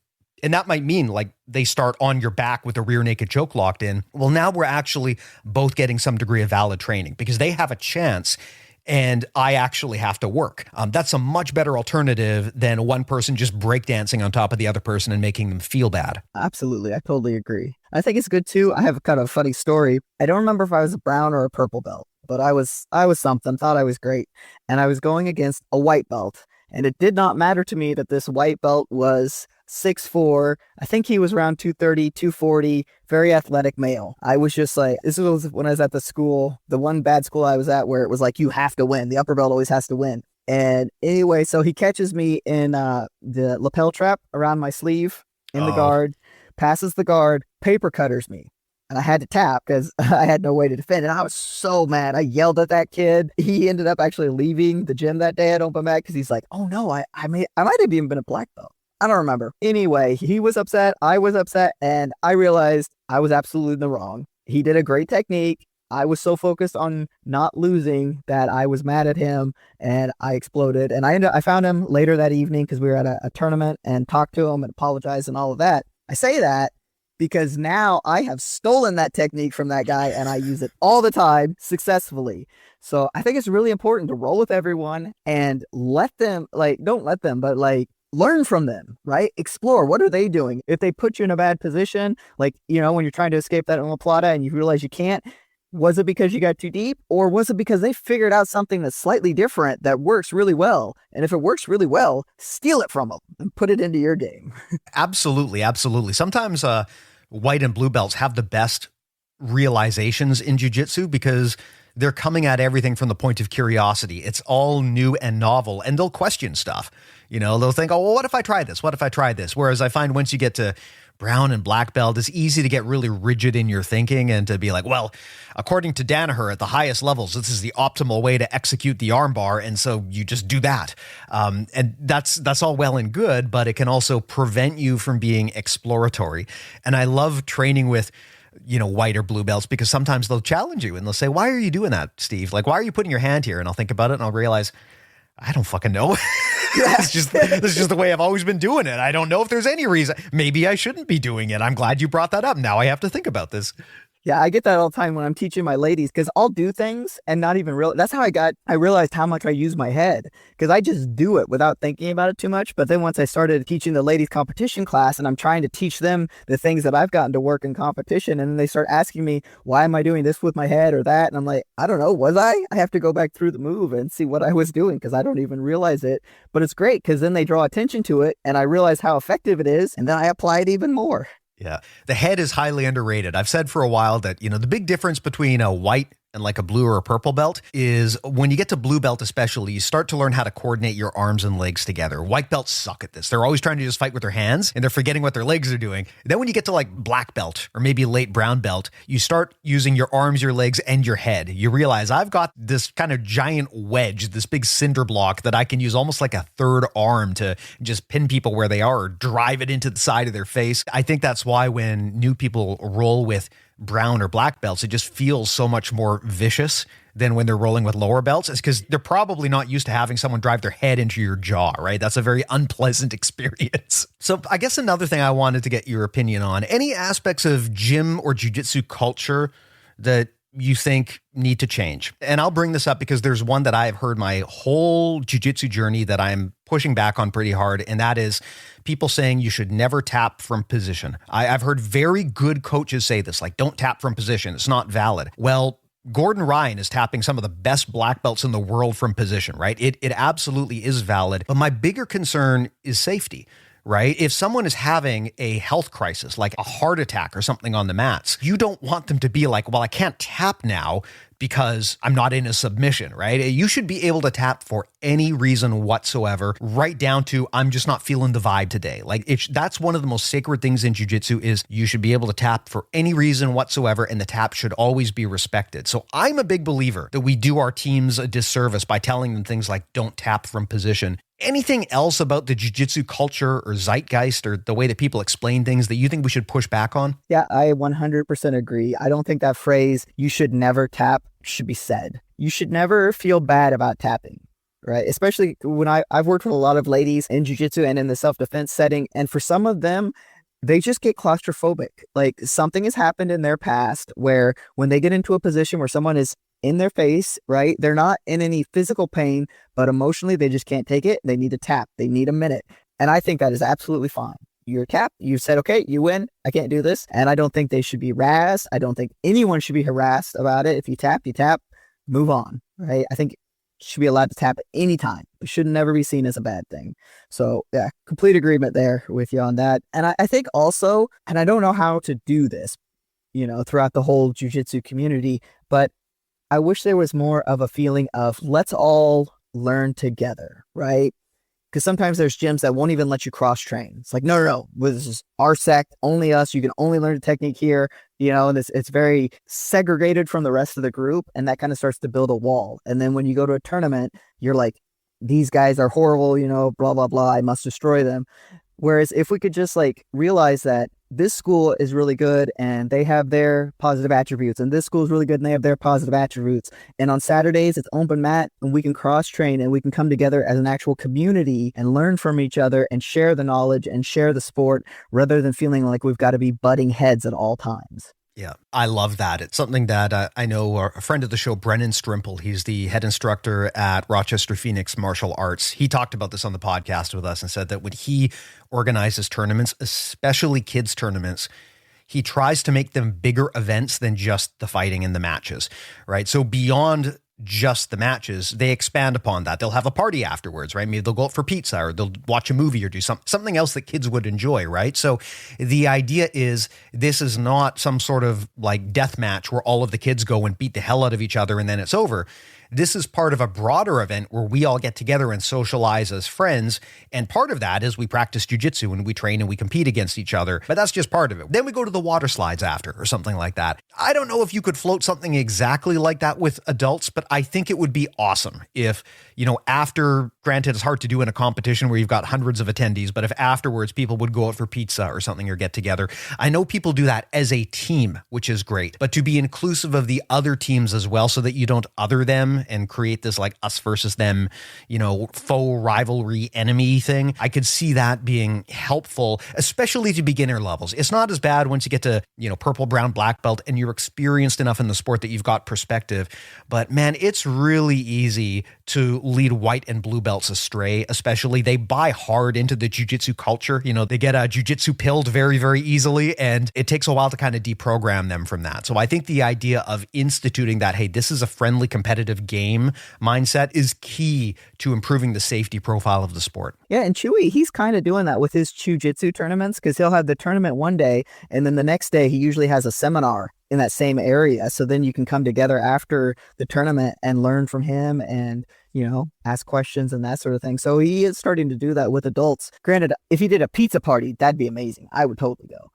and that might mean like they start on your back with a rear naked choke locked in. Well, now we're actually both getting some degree of valid training because they have a chance and I actually have to work. That's a much better alternative than one person just breakdancing on top of the other person and making them feel bad. Absolutely. I totally agree. I think it's good too. I have a kind of funny story. I don't remember if I was a brown or a purple belt, but I was something, thought I was great. And I was going against a white belt. And it did not matter to me that this white belt was 6'4". I think he was around 230, 240, very athletic male. I was just like, this was when I was at the school, the one bad school I was at where it was like, you have to win. The upper belt always has to win. And anyway, so he catches me in the lapel trap around my sleeve in the guard, passes the guard, paper cutters me. And I had to tap because I had no way to defend. And I was so mad. I yelled at that kid. He ended up actually leaving the gym that day at Open Mat because he's like, oh no, I might have even been a black belt. I don't remember. Anyway, he was upset. I was upset. And I realized I was absolutely in the wrong. He did a great technique. I was so focused on not losing that I was mad at him and I exploded. And I found him later that evening because we were at a tournament and talked to him and apologized and all of that. I say that because now I have stolen that technique from that guy and I use it all the time successfully. So I think it's really important to roll with everyone and let them, don't let them, but learn from them, right? Explore. What are they doing? If they put you in a bad position, when you're trying to escape that omoplata and you realize you can't, was it because you got too deep, or was it because they figured out something that's slightly different that works really well? And if it works really well, steal it from them and put it into your game. Absolutely. Absolutely. Sometimes white and blue belts have the best realizations in jiu-jitsu because they're coming at everything from the point of curiosity. It's all new and novel, and they'll question stuff. They'll think, oh, well, what if I try this? What if I try this? Whereas I find once you get to brown and black belt, it's easy to get really rigid in your thinking and to be like, well, according to Danaher at the highest levels, this is the optimal way to execute the armbar. And so you just do that. And that's all well and good, but it can also prevent you from being exploratory. And I love training with white or blue belts because sometimes they'll challenge you and they'll say, why are you doing that, Steve? Why are you putting your hand here? And I'll think about it and I'll realize, I don't fucking know. This is just the way I've always been doing it. I don't know if there's any reason. Maybe I shouldn't be doing it. I'm glad you brought that up. Now I have to think about this. Yeah, I get that all the time when I'm teaching my ladies because I'll do things and not even realize. That's how I realized how much I use my head because I just do it without thinking about it too much. But then once I started teaching the ladies competition class and I'm trying to teach them the things that I've gotten to work in competition, and then they start asking me, why am I doing this with my head or that? And I'm like, I don't know, was I? I have to go back through the move and see what I was doing because I don't even realize it. But it's great because then they draw attention to it and I realize how effective it is. And then I apply it even more. Yeah. The head is highly underrated. I've said for a while that, the big difference between a white and like a blue or a purple belt is when you get to blue belt, especially, you start to learn how to coordinate your arms and legs together. White belts suck at this. They're always trying to just fight with their hands and they're forgetting what their legs are doing. Then when you get to like black belt or maybe late brown belt, you start using your arms, your legs, and your head. You realize I've got this kind of giant wedge, this big cinder block that I can use almost like a third arm to just pin people where they are or drive it into the side of their face. I think that's why when new people roll with brown or black belts, it just feels so much more vicious than when they're rolling with lower belts. It's because they're probably not used to having someone drive their head into your jaw, right? That's a very unpleasant experience. So I guess another thing I wanted to get your opinion on, any aspects of gym or jiu-jitsu culture that you think need to change? And I'll bring this up because there's one that I've heard my whole jiu-jitsu journey that I'm pushing back on pretty hard, and that is people saying you should never tap from position. I've heard very good coaches say this, like, don't tap from position. It's not valid. Well, Gordon Ryan is tapping some of the best black belts in the world from position, right? It absolutely is valid. But my bigger concern is safety. Right? If someone is having a health crisis, like a heart attack or something on the mats, you don't want them to be like, well, I can't tap now because I'm not in a submission, right? You should be able to tap for any reason whatsoever, right down to I'm just not feeling the vibe today. That's one of the most sacred things in jiu-jitsu is you should be able to tap for any reason whatsoever, and the tap should always be respected. So I'm a big believer that we do our teams a disservice by telling them things like don't tap from position. Anything else about the jiu-jitsu culture or zeitgeist or the way that people explain things that you think we should push back on? Yeah, I 100% agree. I don't think that phrase, you should never tap, should be said. You should never feel bad about tapping, right? Especially when I've worked with a lot of ladies in jiu-jitsu and in the self-defense setting. And for some of them, they just get claustrophobic. Like something has happened in their past where when they get into a position where someone is in their face, right? They're not in any physical pain, but emotionally they just can't take it. They need to tap. They need a minute. And I think that is absolutely fine. You're tapped. You said, okay, you win. I can't do this. And I don't think they should be harassed. I don't think anyone should be harassed about it. If you tap, move on, right? I think should be allowed to tap at any time. It should never be seen as a bad thing. So yeah, complete agreement there with you on that. And I think also, and I don't know how to do this, throughout the whole jiu-jitsu community, but I wish there was more of a feeling of let's all learn together, right? Because sometimes there's gyms that won't even let you cross train. It's like, no, this is our sect, only us. You can only learn the technique here, and it's very segregated from the rest of the group. And that kind of starts to build a wall. And then when you go to a tournament, you're like, these guys are horrible, blah, blah, blah. I must destroy them. Whereas if we could just realize that this school is really good and they have their positive attributes, and this school is really good and they have their positive attributes. And on Saturdays, it's open mat and we can cross train and we can come together as an actual community and learn from each other and share the knowledge and share the sport rather than feeling like we've got to be butting heads at all times. Yeah, I love that. It's something that I know a friend of the show, Brennan Strimple, he's the head instructor at Rochester Phoenix Martial Arts. He talked about this on the podcast with us and said that when he organizes tournaments, especially kids tournaments, he tries to make them bigger events than just the fighting and the matches, right? So beyond just the matches, they expand upon that. They'll have a party afterwards, right? Maybe they'll go out for pizza or they'll watch a movie or do something else that kids would enjoy, right? So the idea is this is not some sort of death match where all of the kids go and beat the hell out of each other and then it's over. This is part of a broader event where we all get together and socialize as friends. And part of that is we practice jiu-jitsu and we train and we compete against each other. But that's just part of it. Then we go to the water slides after or something like that. I don't know if you could float something exactly like that with adults, but I think it would be awesome if, after, granted, it's hard to do in a competition where you've got hundreds of attendees, but if afterwards people would go out for pizza or something or get together. I know people do that as a team, which is great, but to be inclusive of the other teams as well so that you don't other them and create this us versus them, faux rivalry enemy thing. I could see that being helpful, especially to beginner levels. It's not as bad once you get to, purple, brown, black belt and you're experienced enough in the sport that you've got perspective. But man, it's really easy to lead white and blue belts astray, especially they buy hard into the jiu-jitsu culture. They get jiu-jitsu pilled very, very easily, and it takes a while to kind of deprogram them from that. So I think the idea of instituting that, hey, this is a friendly, competitive game mindset is key to improving the safety profile of the sport. Yeah, and Chewy, he's kind of doing that with his jiu-jitsu tournaments because he'll have the tournament one day, and then the next day he usually has a seminar in that same area. So then you can come together after the tournament and learn from him and, ask questions and that sort of thing. So he is starting to do that with adults. Granted, if he did a pizza party, that'd be amazing. I would totally go.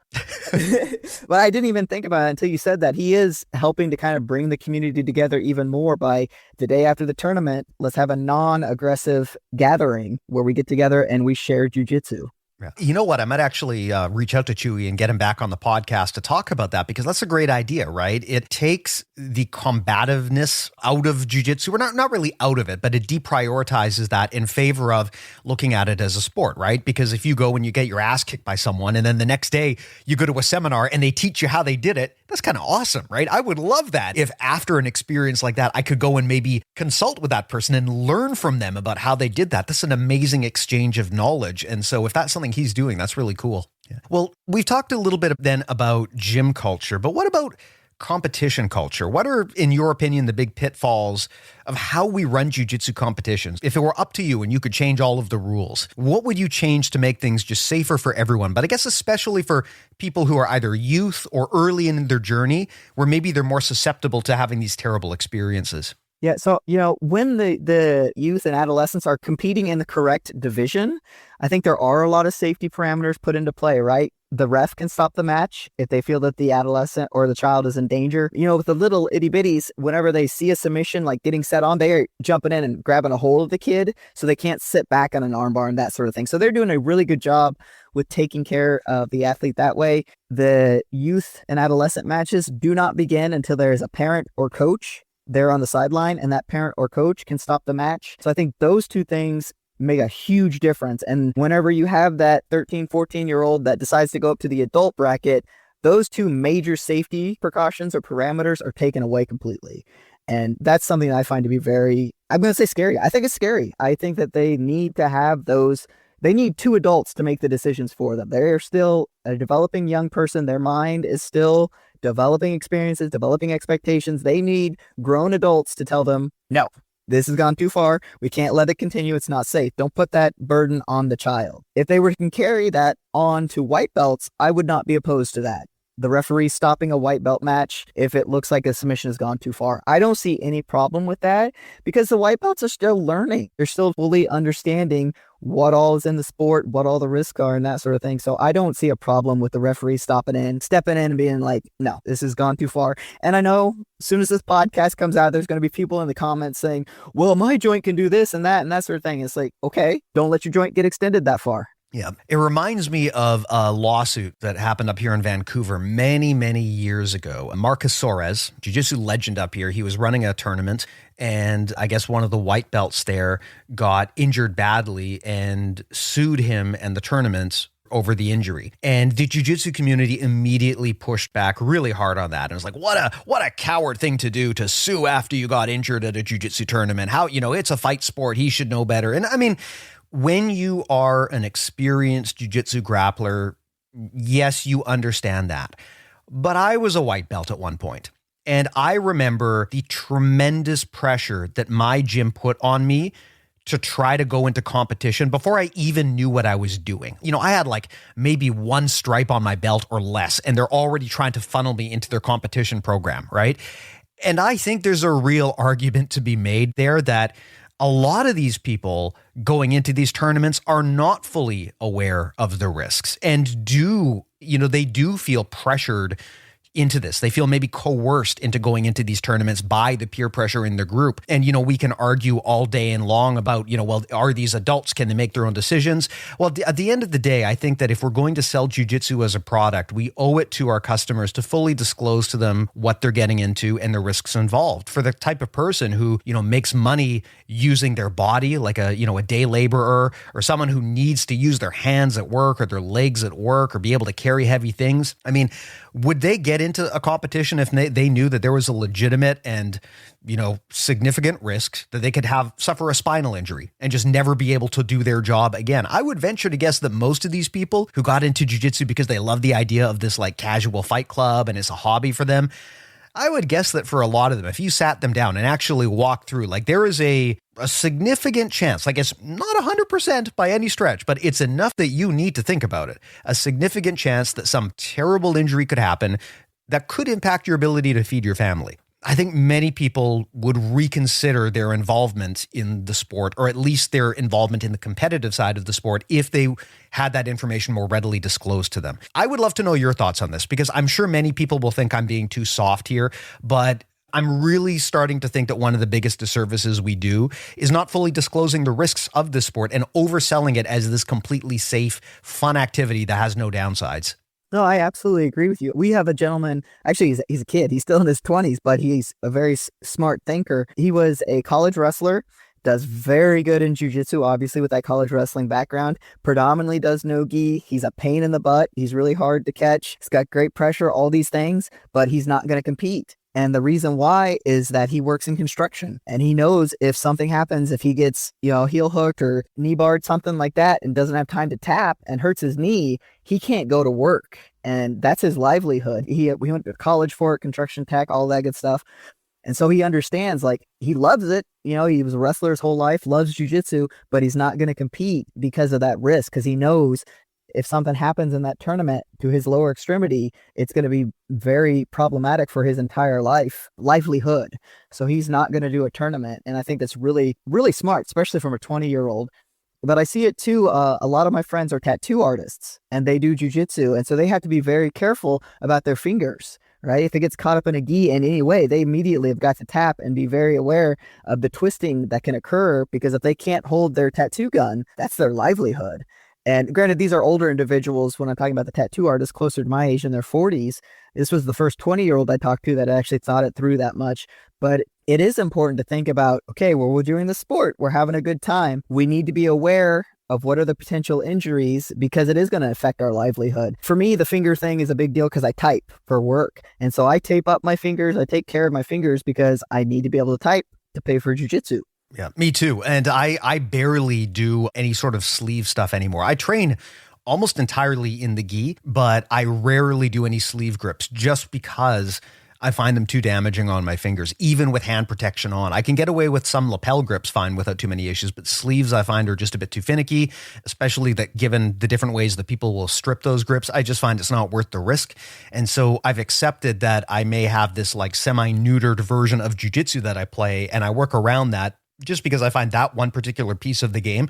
But I didn't even think about it until you said that. He is helping to kind of bring the community together even more by the day after the tournament, let's have a non-aggressive gathering where we get together and we share jiu-jitsu. Yeah. You know what? I might actually reach out to Chewy and get him back on the podcast to talk about that because that's a great idea, right? It takes the combativeness out of jiu-jitsu. We're not really out of it, but it deprioritizes that in favor of looking at it as a sport, right? Because if you go and you get your ass kicked by someone and then the next day you go to a seminar and they teach you how they did it, that's kind of awesome, right? I would love that if after an experience like that, I could go and maybe consult with that person and learn from them about how they did that. That's an amazing exchange of knowledge. And so if that's something he's doing, that's really cool. Yeah. Well, we've talked a little bit then about gym culture, but what about competition culture? What are, in your opinion, the big pitfalls of how we run jiu-jitsu competitions? If it were up to you and you could change all of the rules, what would you change to make things just safer for everyone? But I guess especially for people who are either youth or early in their journey, where maybe they're more susceptible to having these terrible experiences. Yeah, so, when the youth and adolescents are competing in the correct division, I think there are a lot of safety parameters put into play, right? The ref can stop the match if they feel that the adolescent or the child is in danger. With the little itty bitties, whenever they see a submission getting set on, they're jumping in and grabbing a hold of the kid so they can't sit back on an armbar and that sort of thing. So they're doing a really good job with taking care of the athlete that way. The youth and adolescent matches do not begin until there is a parent or coach there on the sideline, and that parent or coach can stop the match. So I think those two things make a huge difference. And whenever you have that 13, 14-year-old that decides to go up to the adult bracket, those two major safety precautions or parameters are taken away completely. And that's something I find to be very, I'm going to say scary. I think it's scary. I think that they need to have those, they need two adults to make the decisions for them. They're still a developing young person. Their mind is still developing experiences, developing expectations. They need grown adults to tell them, no, this has gone too far. We can't let it continue. It's not safe. Don't put that burden on the child. If they can carry that on to white belts, I would not be opposed to that. The referee stopping a white belt match if it looks like a submission has gone too far. I don't see any problem with that because the white belts are still learning. They're still fully understanding what all is in the sport, what all the risks are and that sort of thing. So I don't see a problem with the referee stepping in and being like, no, this has gone too far. And I know as soon as this podcast comes out, there's going to be people in the comments saying, well, my joint can do this and that sort of thing. It's like, okay, don't let your joint get extended that far. Yeah. It reminds me of a lawsuit that happened up here in Vancouver many, many years ago. Marcus Soares, jiu-jitsu legend up here, he was running a tournament and I guess one of the white belts there got injured badly and sued him and the tournament over the injury. And the jiu-jitsu community immediately pushed back really hard on that. And it was like, what a coward thing to do, to sue after you got injured at a jiu-jitsu tournament. How, it's a fight sport. He should know better. And I mean, when you are an experienced jiu-jitsu grappler, yes, you understand that. But I was a white belt at one point, and I remember the tremendous pressure that my gym put on me to try to go into competition before I even knew what I was doing. I had like maybe one stripe on my belt or less, and they're already trying to funnel me into their competition program, right? And I think there's a real argument to be made there that a lot of these people going into these tournaments are not fully aware of the risks and they do feel pressured into this. They feel maybe coerced into going into these tournaments by the peer pressure in their group. And, we can argue all day and long about, well, are these adults? Can they make their own decisions? Well, at the end of the day, I think that if we're going to sell jiu-jitsu as a product, we owe it to our customers to fully disclose to them what they're getting into and the risks involved. For the type of person who, makes money using their body, like a day laborer or someone who needs to use their hands at work or their legs at work or be able to carry heavy things. I mean, would they get into a competition if they knew that there was a legitimate and, significant risk that they could suffer a spinal injury and just never be able to do their job again? I would venture to guess that most of these people who got into jiu-jitsu because they love the idea of this like casual fight club and it's a hobby for them, I would guess that for a lot of them, if you sat them down and actually walked through, like there is a significant chance, like it's not 100% by any stretch, but it's enough that you need to think about it. A significant chance that some terrible injury could happen that could impact your ability to feed your family. I think many people would reconsider their involvement in the sport, or at least their involvement in the competitive side of the sport, if they had that information more readily disclosed to them. I would love to know your thoughts on this, because I'm sure many people will think I'm being too soft here, but I'm really starting to think that one of the biggest disservices we do is not fully disclosing the risks of this sport and overselling it as this completely safe, fun activity that has no downsides. No, I absolutely agree with you. We have a gentleman, actually he's a kid, he's still in his 20s, but he's a very smart thinker. He was a college wrestler, does very good in jiu-jitsu, obviously with that college wrestling background, predominantly does no-gi. He's a pain in the butt. He's really hard to catch. He's got great pressure, all these things, but he's not going to compete. And the reason why is that he works in construction and he knows if something happens, if he gets, heel hooked or knee barred, something like that, and doesn't have time to tap and hurts his knee, he can't go to work. And that's his livelihood. We went to college for it, construction tech, all that good stuff. And so he understands, like, he loves it. He was a wrestler his whole life, loves jiu-jitsu, but he's not going to compete because of that risk, because he knows if something happens in that tournament to his lower extremity, it's going to be very problematic for his entire livelihood. So he's not going to do a tournament. And I think that's really, really smart, especially from a 20-year-old. But I see it too. A lot of my friends are tattoo artists and they do jujitsu. And so they have to be very careful about their fingers, right? If it gets caught up in a gi in any way, they immediately have got to tap and be very aware of the twisting that can occur, because if they can't hold their tattoo gun, that's their livelihood. And granted, these are older individuals. When I'm talking about the tattoo artists closer to my age in their 40s, this was the first 20-year-old I talked to that actually thought it through that much. But it is important to think about, okay, well, we're doing the sport. We're having a good time. We need to be aware of what are the potential injuries, because it is going to affect our livelihood. For me, the finger thing is a big deal because I type for work. And so I tape up my fingers. I take care of my fingers because I need to be able to type to pay for jiu-jitsu. Yeah, me too. And I barely do any sort of sleeve stuff anymore. I train almost entirely in the gi, but I rarely do any sleeve grips just because I find them too damaging on my fingers, even with hand protection on. I can get away with some lapel grips fine without too many issues, but sleeves I find are just a bit too finicky, especially that given the different ways that people will strip those grips, I just find it's not worth the risk. And so I've accepted that I may have this like semi-neutered version of jiu-jitsu that I play, and I work around that just because I find that one particular piece of the game,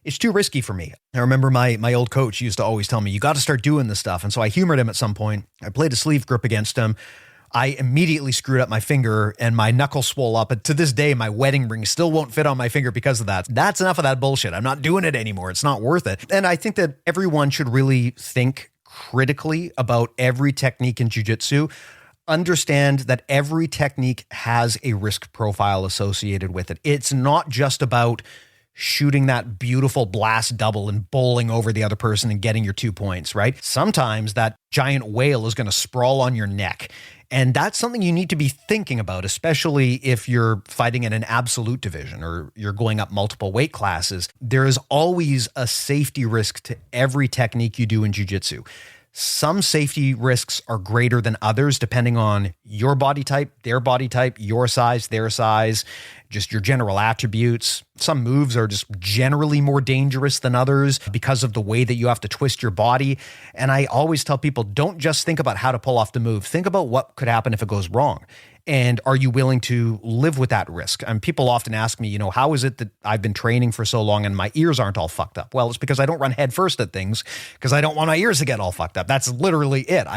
it's too risky for me. I remember my old coach used to always tell me, you got to start doing this stuff. And so I humored him at some point. I played a sleeve grip against him. I immediately screwed up my finger and my knuckle swole up. And to this day, my wedding ring still won't fit on my finger because of that. That's enough of that bullshit. I'm not doing it anymore. It's not worth it. And I think that everyone should really think critically about every technique in jiu-jitsu. Understand that every technique has a risk profile associated with it. It's not just about shooting that beautiful blast double and bowling over the other person and getting your 2 points, right? Sometimes that giant whale is going to sprawl on your neck. And that's something you need to be thinking about, especially if you're fighting in an absolute division or you're going up multiple weight classes. There is always a safety risk to every technique you do in jiu-jitsu. Some safety risks are greater than others, depending on your body type, your size, their size, just your general attributes. Some moves are just generally more dangerous than others because of the way that you have to twist your body. And I always tell people, don't just think about how to pull off the move. Think about what could happen if it goes wrong. And are you willing to live with that risk? And people often ask me, how is it that I've been training for so long and my ears aren't all fucked up? Well, it's because I don't run head first at things because I don't want my ears to get all fucked up. That's literally it.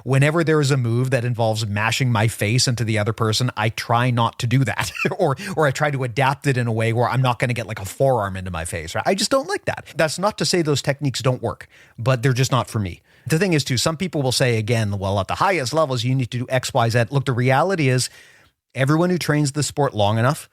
Whenever there is a move that involves mashing my face into the other person, I try not to do that or I try to adapt it in a way where I'm not going to get like a forearm into my face. Right? I just don't like that. That's not to say those techniques don't work, but they're just not for me. The thing is, too, some people will say, again, well, at the highest levels, you need to do X, Y, Z. Look, the reality is everyone who trains the sport long enough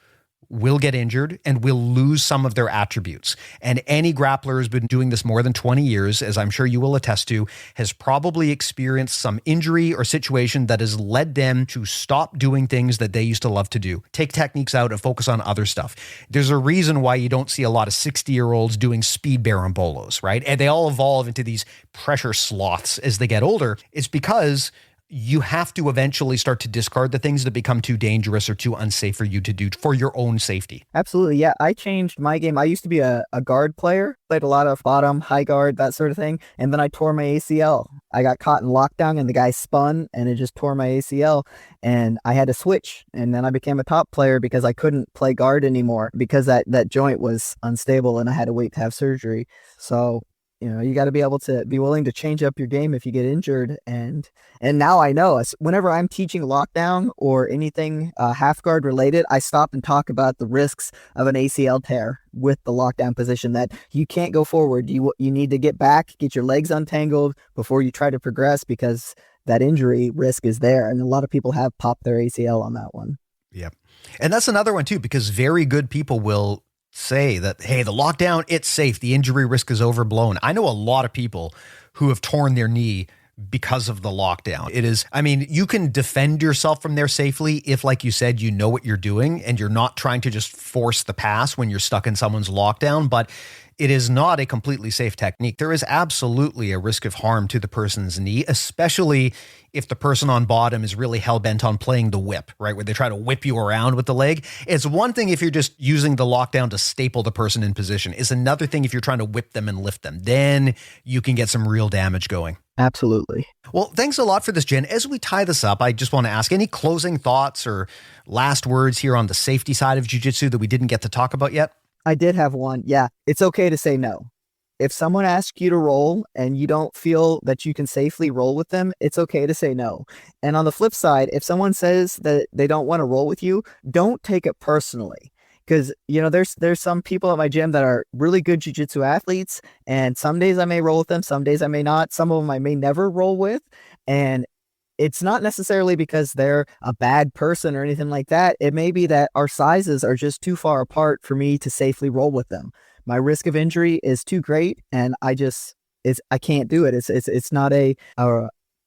will get injured and will lose some of their attributes. And any grappler who's been doing this more than 20 years, as I'm sure you will attest to, has probably experienced some injury or situation that has led them to stop doing things that they used to love to do. Take techniques out and focus on other stuff. There's a reason why you don't see a lot of 60-year-olds doing speed barambolos, right? And they all evolve into these pressure sloths as they get older. It's because you have to eventually start to discard the things that become too dangerous or too unsafe for you to do for your own safety. Absolutely. Yeah. I changed my game. I used to be a guard player, played a lot of bottom, high guard, that sort of thing. And then I tore my ACL. I got caught in lockdown and the guy spun and it just tore my ACL and I had to switch. And then I became a top player because I couldn't play guard anymore because that joint was unstable and I had to wait to have surgery. So you got to be able to be willing to change up your game if you get injured. And now I know whenever I'm teaching lockdown or anything half guard related, I stop and talk about the risks of an ACL tear with the lockdown position, that you can't go forward. You need to get back, get your legs untangled before you try to progress because that injury risk is there. And a lot of people have popped their ACL on that one. Yep. And that's another one too, because very good people will say that, hey, the lockdown, it's safe. The injury risk is overblown. I know a lot of people who have torn their knee because of the lockdown. You can defend yourself from there safely if, like you said, you know what you're doing and you're not trying to just force the pass when you're stuck in someone's lockdown, but it is not a completely safe technique. There is absolutely a risk of harm to the person's knee, especially if the person on bottom is really hell-bent on playing the whip, right? Where they try to whip you around with the leg. It's one thing if you're just using the lockdown to staple the person in position. It's another thing if you're trying to whip them and lift them. Then you can get some real damage going. Absolutely. Well, thanks a lot for this, Jen. As we tie this up, I just want to ask any closing thoughts or last words here on the safety side of jiu-jitsu that we didn't get to talk about yet? I did have one. Yeah. It's okay to say no. If someone asks you to roll and you don't feel that you can safely roll with them, it's okay to say no. And on the flip side, if someone says that they don't want to roll with you, don't take it personally. Because, there's some people at my gym that are really good jiu-jitsu athletes. And some days I may roll with them. Some days I may not. Some of them I may never roll with. And it's not necessarily because they're a bad person or anything like that. It may be that our sizes are just too far apart for me to safely roll with them. My risk of injury is too great, and I can't do it. It's not a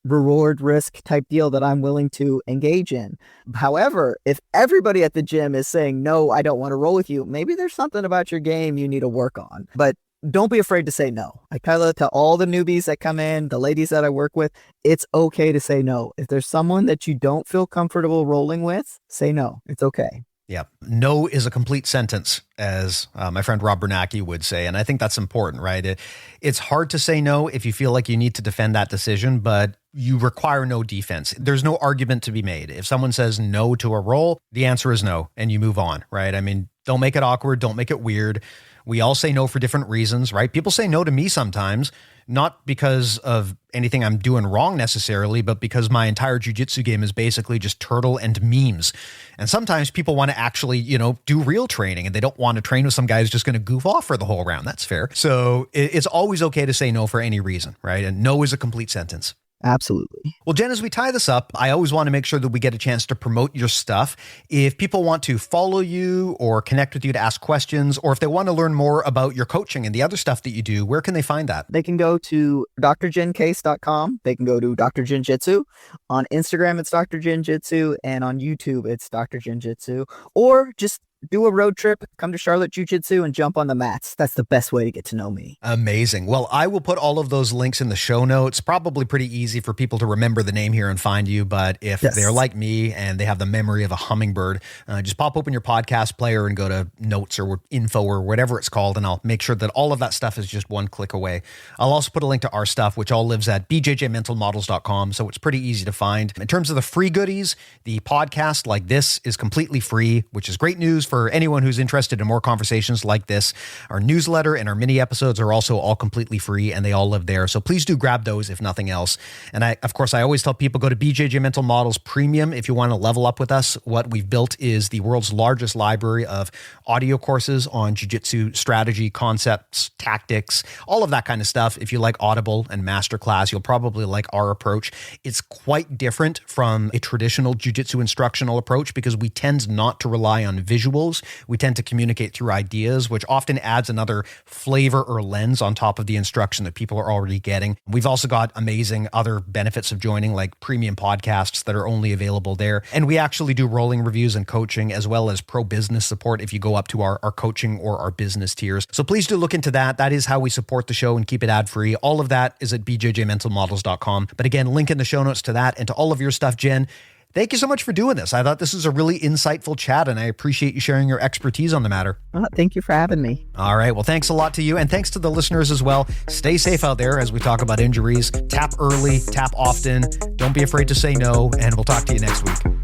reward risk type deal that I'm willing to engage in. However, if everybody at the gym is saying, no, I don't want to roll with you, maybe there's something about your game you need to work on. But don't be afraid to say no. I tell it to all the newbies that come in, the ladies that I work with, it's okay to say no. If there's someone that you don't feel comfortable rolling with, say no. It's okay. Yeah. No is a complete sentence, as my friend Rob Bernacki would say. And I think that's important, right? It's hard to say no if you feel like you need to defend that decision, but you require no defense. There's no argument to be made. If someone says no to a role, the answer is no, and you move on, right? I mean, don't make it awkward. Don't make it weird. We all say no for different reasons, right? People say no to me sometimes, not because of anything I'm doing wrong necessarily, but because my entire jiu-jitsu game is basically just turtle and memes. And sometimes people want to actually, do real training, and they don't want to train with some guy who's just going to goof off for the whole round. That's fair. So it's always okay to say no for any reason, right? And no is a complete sentence. Absolutely. Well, Jen, as we tie this up, I always want to make sure that we get a chance to promote your stuff. If people want to follow you or connect with you to ask questions, or if they want to learn more about your coaching and the other stuff that you do, where can they find that? They can go to drjencase.com. They can go to Dr. Jiu-Jitsu. On Instagram, it's Dr. Jiu-Jitsu. And on YouTube, it's Dr. Jiu-Jitsu. Or just do a road trip, come to Charlotte Jiu-Jitsu and jump on the mats. That's the best way to get to know me. Amazing. Well, I will put all of those links in the show notes. Probably pretty easy for people to remember the name here and find you. But if they're like me and they have the memory of a hummingbird, just pop open your podcast player and go to notes or info or whatever it's called. And I'll make sure that all of that stuff is just one click away. I'll also put a link to our stuff, which all lives at BJJMentalModels.com. So it's pretty easy to find. In terms of the free goodies, the podcast like this is completely free, which is great news for anyone who's interested in more conversations like this. Our newsletter and our mini episodes are also all completely free, and they all live there. So please do grab those if nothing else. And I always tell people, go to BJJ Mental Models Premium if you want to level up with us. What we've built is the world's largest library of audio courses on jiu-jitsu strategy, concepts, tactics, all of that kind of stuff. If you like Audible and Masterclass, you'll probably like our approach. It's quite different from a traditional jiu-jitsu instructional approach because we tend not to rely on visuals. We tend to communicate through ideas, which often adds another flavor or lens on top of the instruction that people are already getting. We've also got amazing other benefits of joining, like premium podcasts that are only available there. And we actually do rolling reviews and coaching, as well as pro business support if you go up to our coaching or our business tiers. So please do look into that. That is how we support the show and keep it ad free. All of that is at bjjmentalmodels.com. But again, link in the show notes to that and to all of your stuff, Jen. Thank you so much for doing this. I thought this was a really insightful chat, and I appreciate you sharing your expertise on the matter. Thank you for having me. All right. Well, thanks a lot to you, and thanks to the listeners as well. Stay safe out there as we talk about injuries. Tap early, tap often. Don't be afraid to say no, and we'll talk to you next week.